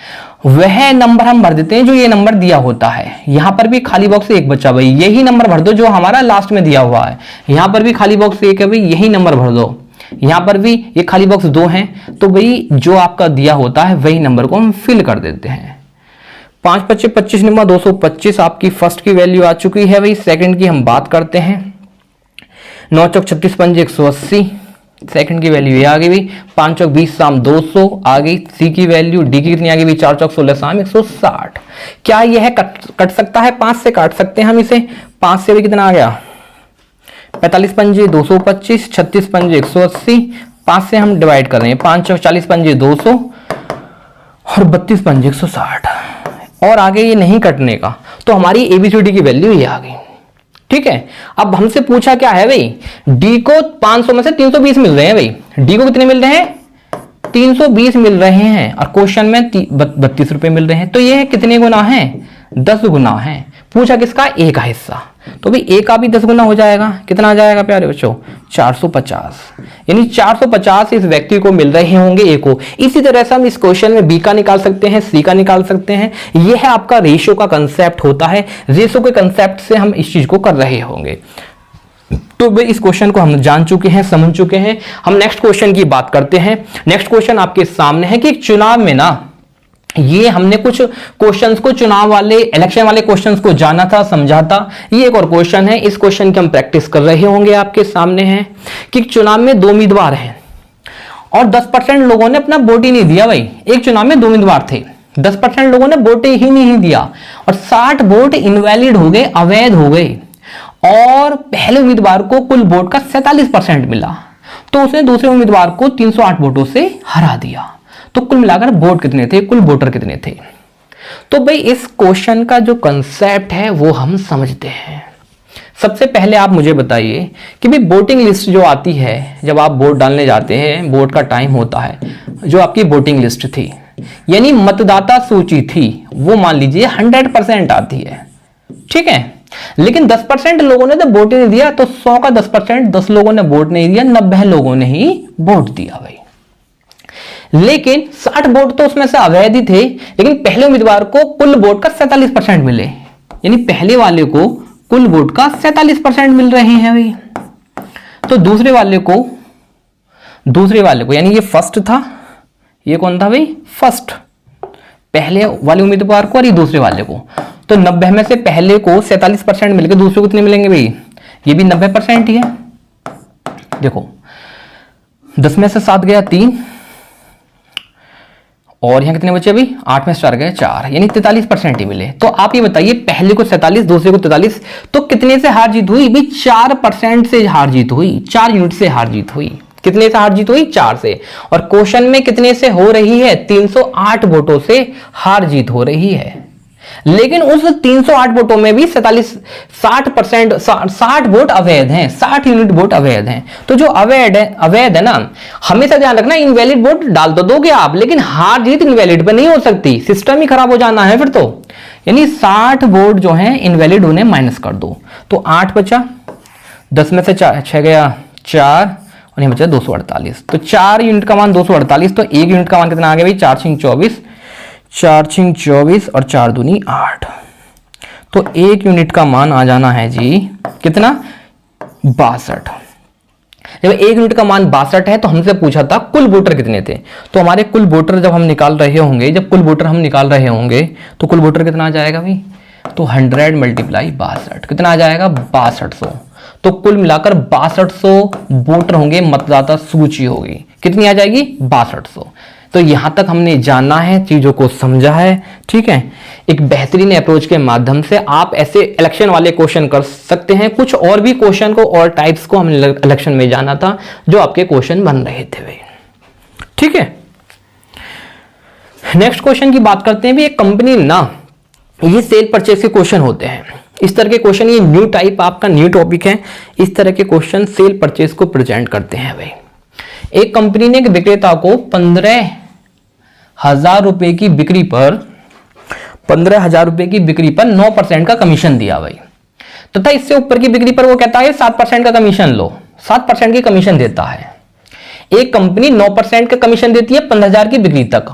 वह नंबर हम भर देते हैं जो ये नंबर दिया होता है। यहां पर भी खाली बॉक्स 1 बचा भाई, यही नंबर भर दो जो हमारा लास्ट में दिया हुआ है। यहां पर भी खाली बॉक्स 1 है भाई, यही नंबर भर दो। यहां पर भी ये खाली बॉक्स 2 हैं, तो भाई जो आपका दिया होता है वही नंबर को हम फिल कर देते हैं। 5 × 25 25 नंबर 225 आपकी फर्स्ट की वैल्यू आ चुकी है भाई। सेकंड की हम बात करते हैं, 9 × 36 = 180, सेकंड की वैल्यू ये आ गई भी 5 चौक 20 शाम 200 आ गई। सी की वैल्यू डी की कितनी आ गई भी 4 चौक 16 शाम 160। क्या यह कट सकता है? 5 से काट सकते हैं हम इसे। 5 से भी कितना आ गया 45 पंजे 225, 36 पंजे 180। 5 से हम डिवाइड कर रहे हैं 5 चौक 40 पंजे 200 और 32 पंजे 160 और आगे ये नहीं कटने का, तो हमारी एबीसीडी की वैल्यू ये आ गई। ठीक है, अब हमसे पूछा क्या है भाई, डी को 500 में से 320 मिल रहे हैं भाई। डी को कितने मिल रहे हैं? 320 मिल रहे हैं और क्वेश्चन में 32 रुपए मिल रहे हैं। तो ये कितने गुना है? 10 गुना है। पूछा किसका? ए का हिस्सा, तो भाई ए का भी 10 गुना हो जाएगा। कितना आ जाएगा प्यारे बच्चों? 450। यानी 450 इस व्यक्ति को मिल रहे होंगे ए को। इसी तरह से हम इस क्वेश्चन में बी का निकाल सकते हैं, सी का निकाल सकते हैं। यह है आपका रेशियो का कंसेप्ट होता है। रेशियो के कंसेप्ट से हम इस चीज को कर रहे होंगे। तो भाई इस क्वेश्चन को हम जान चुके हैं, समझ चुके हैं। हम नेक्स्ट क्वेश्चन की बात करते हैं। नेक्स्ट क्वेश्चन आपके सामने है कि एक चुनाव में ना, ये हमने कुछ क्वेश्चंस को चुनाव वाले इलेक्शन वाले क्वेश्चंस को जाना था, समझा था। ये एक और क्वेश्चन है, इस क्वेश्चन की हम प्रैक्टिस कर रहे होंगे। आपके सामने है कि चुनाव में 2 उम्मीदवार हैं और 10% लोगों ने अपना वोट ही नहीं दिया भाई। एक चुनाव में 2 उम्मीदवार थे, 10% लोगों ने वोट ही नहीं दिया और 60 वोट इनवैलिड हो गए, अवैध हो गए। और पहले उम्मीदवार को कुल वोट का 47% मिला, तो उसने दूसरे उम्मीदवार को 308 वोटों से हरा दिया। तो कुल मिलाकर वोट कितने थे, कुल वोटर कितने थे? तो भाई इस क्वेश्चन का जो कंसेप्ट है वो हम समझते हैं। सबसे पहले आप मुझे बताइए कि भाई वोटिंग लिस्ट जो आती है, जब आप वोट डालने जाते हैं, वोट का टाइम होता है, जो आपकी वोटिंग लिस्ट थी यानी मतदाता सूची थी, वो मान लीजिए 100% आती है। ठीक है, लेकिन 10% लोगों ने तो वोट नहीं दिया, तो 100 का 10%, 10 लोगों ने वोट नहीं दिया, 90 लोगों ने ही वोट दिया भाई। लेकिन 60 वोट तो उसमें से अवैध ही थे, लेकिन पहले उम्मीदवार को कुल वोट का 47% मिले, यानी पहले वाले को कुल वोट का 47% मिल रहे हैं भाई। तो दूसरे वाले को यानी ये फर्स्ट था, ये कौन था भाई? फर्स्ट, पहले वाले उम्मीदवार को और ये दूसरे वाले को। तो 90 में से पहले को 47% मिल गए, दूसरे को कितने मिलेंगे भाई? ये भी 90% ही है। देखो 10 में से 7 गया 3 और यहां कितने बचे भाई? 8 में से 4 गए 4, यानी 43% ही मिले। तो आप ये बताइए, पहले को 47 दूसरे को 43, तो कितने से हार जीत हुई भाई? 4% से हार जीत हुई, 4 यूनिट से हार जीत हुई। कितने से हार जीत हुई? 4 से। और क्वेश्चन में कितने से हो रही है? 308 वोटों से हार जीत हो रही है। लेकिन उस 308 वोटों में भी 60 वोट अवैध हैं, 60 यूनिट वोट अवैध हैं। तो जो अवैध है ना, हमेशा ध्यान रखना, इनवैलिड वोट डाल तो दोगे आप, लेकिन हार जीत इनवैलिड पे नहीं हो सकती, सिस्टम ही खराब हो जाना है फिर तो। यानी 60 वोट जो हैं इनवैलिड, उन्हें माइनस कर दो, तो 8 बचा, 10 में से 6 गया 4 और यहां बचा 248। तो 4 यूनिट का मान 248, तो 1 यूनिट का मान कितना आ गया भाई? 4 6 24, 4 6 24 और 4 दूनी 8। तो 1 यूनिट का मान आ जाना है जी कितना? 62। जब 1 यूनिट का मान 62 है, तो हमसे पूछा था कुल वोटर कितने थे। तो हमारे कुल वोटर जब हम निकाल रहे होंगे, तो कुल वोटर कितना आ जाएगा भाई? तो 100 मल्टीप्लाई 62 कितना आ जाएगा? 6200। तो कुल मिलाकर 6200 वोटर होंगे, मतदाता सूची होगी कितनी आ जाएगी? 6200। तो यहां तक हमने जाना है, चीजों को समझा है। ठीक है, एक बेहतरीन अप्रोच के माध्यम से आप ऐसे इलेक्शन वाले क्वेश्चन कर सकते हैं। कुछ और भी क्वेश्चन को और टाइप्स को हमने इलेक्शन में जाना था, जो आपके क्वेश्चन बन रहे थे वे। ठीक है, नेक्स्ट क्वेश्चन की बात करते हैं भी। एक कंपनी ना, ये सेल परचेज के क्वेश्चन होते हैं, इस तरह के क्वेश्चन, ये न्यू टाइप आपका न्यू टॉपिक है। इस तरह के क्वेश्चन सेल परचेज को प्रेजेंट करते हैं भाई। एक कंपनी ने एक विक्रेता को 15,000 रुपए की बिक्री पर 9% का कमीशन दिया भाई, तथा इससे ऊपर की बिक्री पर वो कहता है 7% का कमीशन लो, 7% की कमीशन देता है। एक कंपनी 9% का कमीशन देती है 15,000 की बिक्री तक,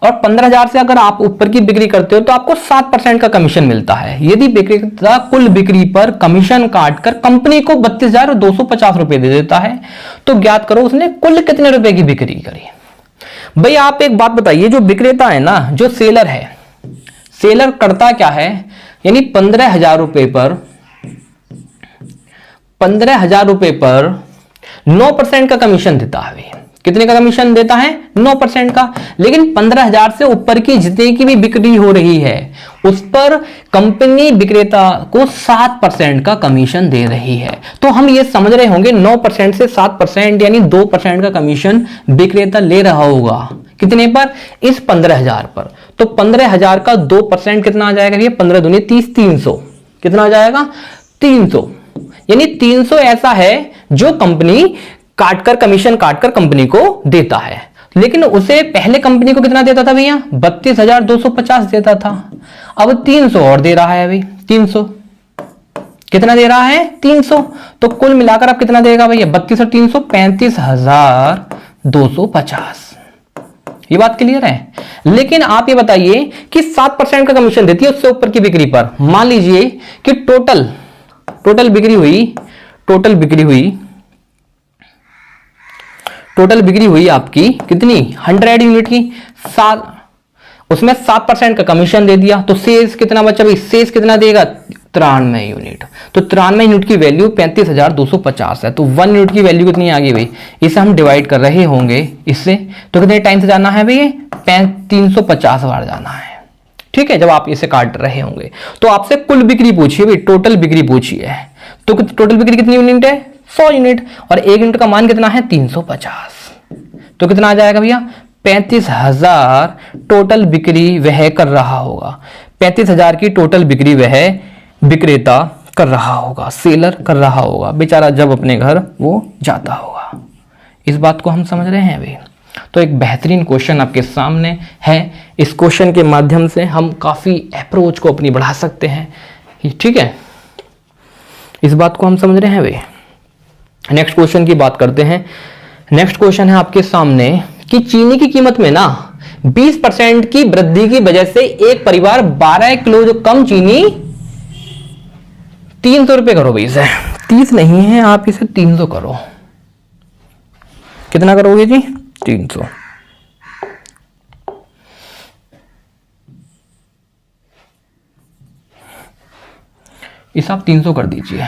और 15,000 से अगर आप ऊपर की बिक्री करते हो तो आपको 7% का कमीशन मिलता है। यदि विक्रेता कुल बिक्री पर कमीशन काटकर कंपनी को 32,250 रुपए दे देता है, तो ज्ञात करो उसने कुल कितने रुपए की बिक्री करी। भाई आप एक बात बताइए, जो विक्रेता है ना, जो सेलर है, सेलर करता क्या है, यानी 15,000 रुपए पर 9% का कमीशन देता है। कितने का कमीशन देता है? 9% का। लेकिन 15,000 से ऊपर की जितनी की भी बिक्री हो रही है उस पर कंपनी विक्रेता को 7% का कमीशन दे रही है। तो हम ये समझ रहे होंगे 9% से 7% यानी 2% का कमीशन विक्रेता ले रहा होगा। कितने पर? इस 15,000 पर। तो 15,000 का 2% कितना आ जाएगा? ये 15 दूनी 30, 300। कितना आ जाएगा? 300। यानी 300 ऐसा है जो कंपनी काटकर, कमीशन काटकर कंपनी को देता है। लेकिन उसे पहले कंपनी को कितना देता था भैया? 32,250 देता था। अब 300 और दे रहा है भाई। 300 कितना दे रहा है? 300। तो कुल मिलाकर अब कितना देगा भैया? 32 और 300 35,250। ये बात क्लियर है? लेकिन आप ये बताइए कि 7% का कमीशन देती है उससे ऊपर की बिक्री पर। मान लीजिए कि टोटल बिक्री हुई आपकी कितनी? 100 यूनिट की। उसमें 7% का कमीशन दे दिया तो शेष कितना बचा भाई? शेष कितना देगा? 93 यूनिट। तो 93 यूनिट की वैल्यू 35,250 है। तो 1 यूनिट की वैल्यू कितनी आ गई भाई? इसे हम डिवाइड कर रहे होंगे इससे, तो कितने टाइम से जाना है भाई? 350 बार जाना है। ठीक है, जब आप इसे काट रहे होंगे तो आपसे कुल बिक्री पूछिए भाई, टोटल बिक्री पूछिए। तो टोटल बिक्री कितनी यूनिट है? 100 यूनिट। और 1 यूनिट का मान कितना है? 350। तो कितना आ जाएगा भैया? 35,000 टोटल बिक्री वह कर रहा होगा। 35,000 की टोटल बिक्री वह विक्रेता कर रहा होगा, सेलर कर रहा होगा बेचारा, जब अपने घर वो जाता होगा। इस बात को हम समझ रहे हैं भाई। तो एक बेहतरीन क्वेश्चन आपके सामने है। इस क्वेश्चन के माध्यम से हम काफी अप्रोच को अपनी बढ़ा सकते हैं। ठीक है, इस बात को हम समझ रहे हैं भाई। नेक्स्ट क्वेश्चन की बात करते हैं। नेक्स्ट क्वेश्चन है आपके सामने कि चीनी की कीमत में ना 20% की वृद्धि की वजह से एक परिवार 12 किलो जो कम चीनी 300 रुपए करो भाई। इसे 30 नहीं है, आप इसे 300 करो। कितना करोगे जी? 300। इसे आप 300 कर दीजिए।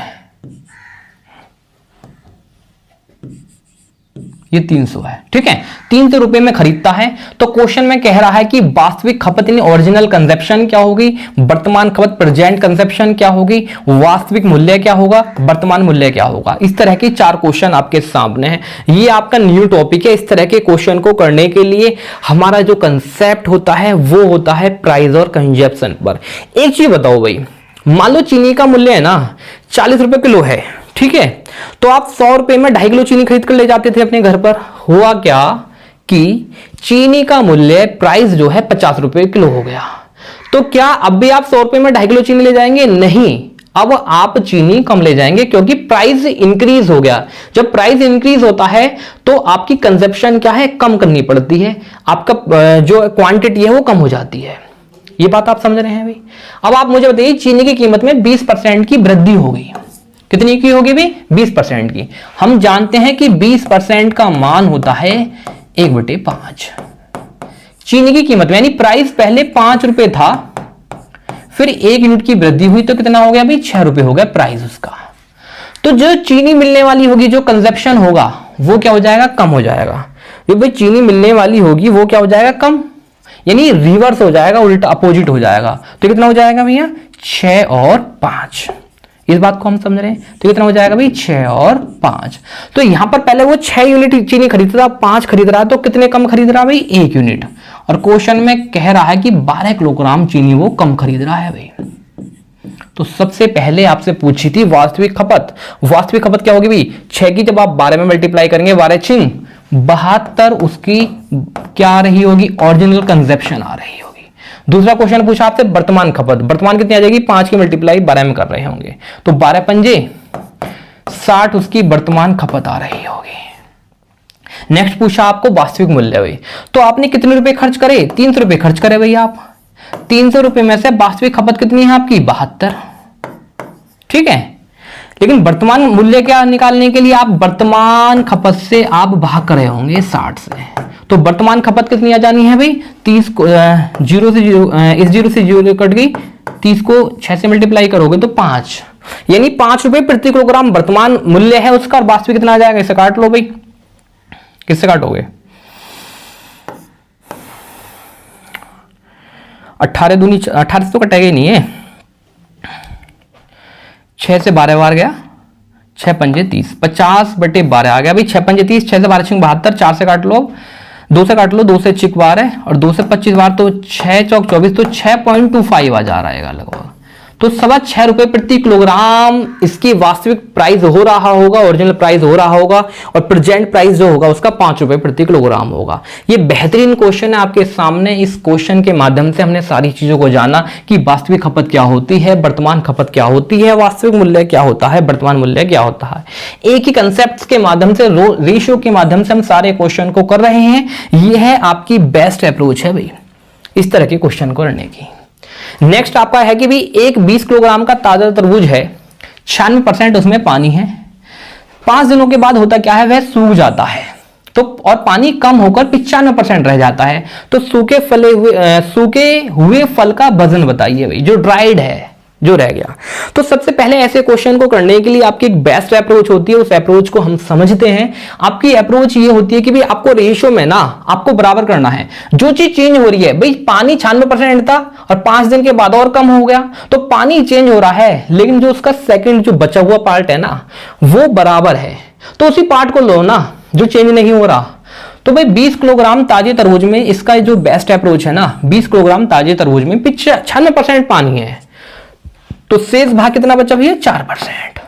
ये 300 है। ठीक है, 300 रुपए में खरीदता है। तो क्वेश्चन में कह रहा है कि वास्तविक खपत यानी ओरिजिनल कंजप्शन क्या होगी, वर्तमान खपत प्रेजेंट कंजप्शन क्या होगी, वास्तविक मूल्य क्या होगा, वर्तमान मूल्य क्या होगा। इस तरह के 4 क्वेश्चन आपके सामने हैं। ये आपका न्यू टॉपिक है। इस तरह के क्वेश्चन को करने के लिए हमारा जो कंसेप्ट होता है वो होता है प्राइस और कंजप्शन पर। एक चीज बताओ भाई, मान लो चीनी का मूल्य है ना 40 रुपए किलो है। ठीक है, तो आप 100 रुपए में 2.5 किलो चीनी खरीद कर ले जाते थे अपने घर पर। हुआ क्या कि चीनी का मूल्य प्राइस जो है 50 रुपए किलो हो गया। तो क्या अब भी आप 100 रुपए में 2.5 किलो चीनी ले जाएंगे? नहीं, अब आप चीनी कम ले जाएंगे क्योंकि प्राइस इंक्रीज हो गया। जब प्राइस इंक्रीज होता है तो आपकी कंजप्शन क्या है? कम करनी पड़ती है। आपका जो क्वांटिटी है वो कम हो जाती है। ये बात आप समझ रहे हैं भाई। अब आप मुझे बताइए, चीनी की कीमत में 20% की वृद्धि हो गई। कितनी की होगी भी? 20% की। हम जानते हैं कि 20% का मान होता है 1/5। चीनी की कीमत में यानी प्राइस पहले 5 रुपए था, फिर 1 यूनिट की वृद्धि हुई तो कितना हो गया भाई? 6 रुपए हो गया प्राइस उसका। तो जो चीनी मिलने वाली होगी, जो कंजप्शन होगा वो क्या हो जाएगा? कम हो जाएगा। जो भाई चीनी मिलने वाली होगी वो क्या हो जाएगा? कम, यानी रिवर्स हो जाएगा, उल्टा अपोजिट हो जाएगा। तो कितना हो जाएगा भैया? 6 और 5। इस बात को हम समझ रहे हैं। तो कितना हो जाएगा भाई? 6 और 5। तो यहां पर पहले वो 6 यूनिट चीनी खरीदता था, 5 खरीद रहा है, तो कितने कम खरीद रहा है भाई? 1 यूनिट। और क्वेश्चन में कह रहा है कि 12 किलोग्राम चीनी वो कम खरीद रहा है भाई। तो सबसे पहले आपसे पूछी थी वास्तविक खपत। वास्तविक खपत क्या होगी भाई? 6 की जब आप 12 में मल्टीप्लाई करेंगे, 12 छिंग 72, उसकी क्या आ रही होगी? ओरिजिनल कंजप्शन आ रही होगी। दूसरा क्वेश्चन पूछा आपसे वर्तमान खपत। वर्तमान कितनी आ जाएगी? 5 की मल्टीप्लाई 12 में कर रहे होंगे तो 12 पंजे 60, उसकी वर्तमान खपत आ रही होगी। नेक्स्ट पूछा आपको वास्तविक मूल्य भाई। तो आपने कितने रुपए खर्च करे? 300 रुपए खर्च करे भाई आप। 300 रुपए में से वास्तविक खपत कितनी है आपकी? 72। ठीक है, लेकिन वर्तमान मूल्य क्या निकालने के लिए आप वर्तमान खपत से आप भाग कर रहे होंगे 60 से। तो वर्तमान खपत कितनी आ जानी है भाई? 30 को 0 से 0, इस 0 से 0 कट गई, 30 को 6 से मल्टीप्लाई करोगे तो 5, यानी 5 रुपए प्रति किलोग्राम वर्तमान मूल्य है उसका, और वास्तविक कितना आ जाएगा, इसे काट लो भाई। किससे काटोगे? 18 दूनी 18 से तो कटेगा ही नहीं है, 6 से 12 बार गया, 6 पंजे 30, 50/12 आ गया भाई। 6 पंजे 30, 6 से 12 72, 4 से काट लो, 2 से काट लो, 2 से 6 बार है और 2 से 25 बार, तो 6 चौक 24, तो 6.25 आ जा रहेगा लगभग। तो 6.25 रुपए प्रति किलोग्राम इसकी वास्तविक प्राइस हो रहा होगा, ओरिजिनल प्राइस हो रहा होगा, और प्रेजेंट प्राइस जो होगा उसका 5 रुपए प्रति किलोग्राम होगा। ये बेहतरीन क्वेश्चन है आपके सामने। इस क्वेश्चन के माध्यम से हमने सारी चीजों को जाना कि वास्तविक खपत क्या होती है, वर्तमान खपत क्या होती है, वास्तविक मूल्य क्या होता है, वर्तमान मूल्य क्या होता है। एक ही कंसेप्ट के माध्यम से, रेशियो के माध्यम से हम सारे क्वेश्चन को कर रहे हैं। यह है आपकी बेस्ट अप्रोच है भाई इस तरह के क्वेश्चन को करने की। नेक्स्ट आपका है कि भी एक 20 किलोग्राम का ताजा तरबूज है, 96% उसमें पानी है, 5 दिनों के बाद होता क्या है, वह सूख जाता है, तो और पानी कम होकर 95% रह जाता है। तो सूखे हुए फल का वजन बताइए भाई, जो ड्राइड है, जो रह गया। तो सबसे पहले ऐसे क्वेश्चन को करने के लिए आपकी एक बेस्ट अप्रोच होती है, उस अप्रोच को हम समझते हैं। आपकी अप्रोच ये होती है कि भाई आपको रेशियो में ना आपको बराबर करना है। जो चीज चेंज हो रही है भाई, पानी 96% था और 5 दिन के बाद और कम हो गया, तो पानी चेंज हो रहा है, लेकिन जो उसका सेकंड जो बचा हुआ पार्ट है ना वो बराबर है, तो उसी पार्ट को लो ना जो चेंज नहीं हो रहा। तो भाई 20 किलोग्राम ताजे तरबूज में इसका जो बेस्ट अप्रोच है ना, 20 किलोग्राम ताजे तरबूज में 96% पानी है, तो शेष भाग कितना बचा भैया, 4%।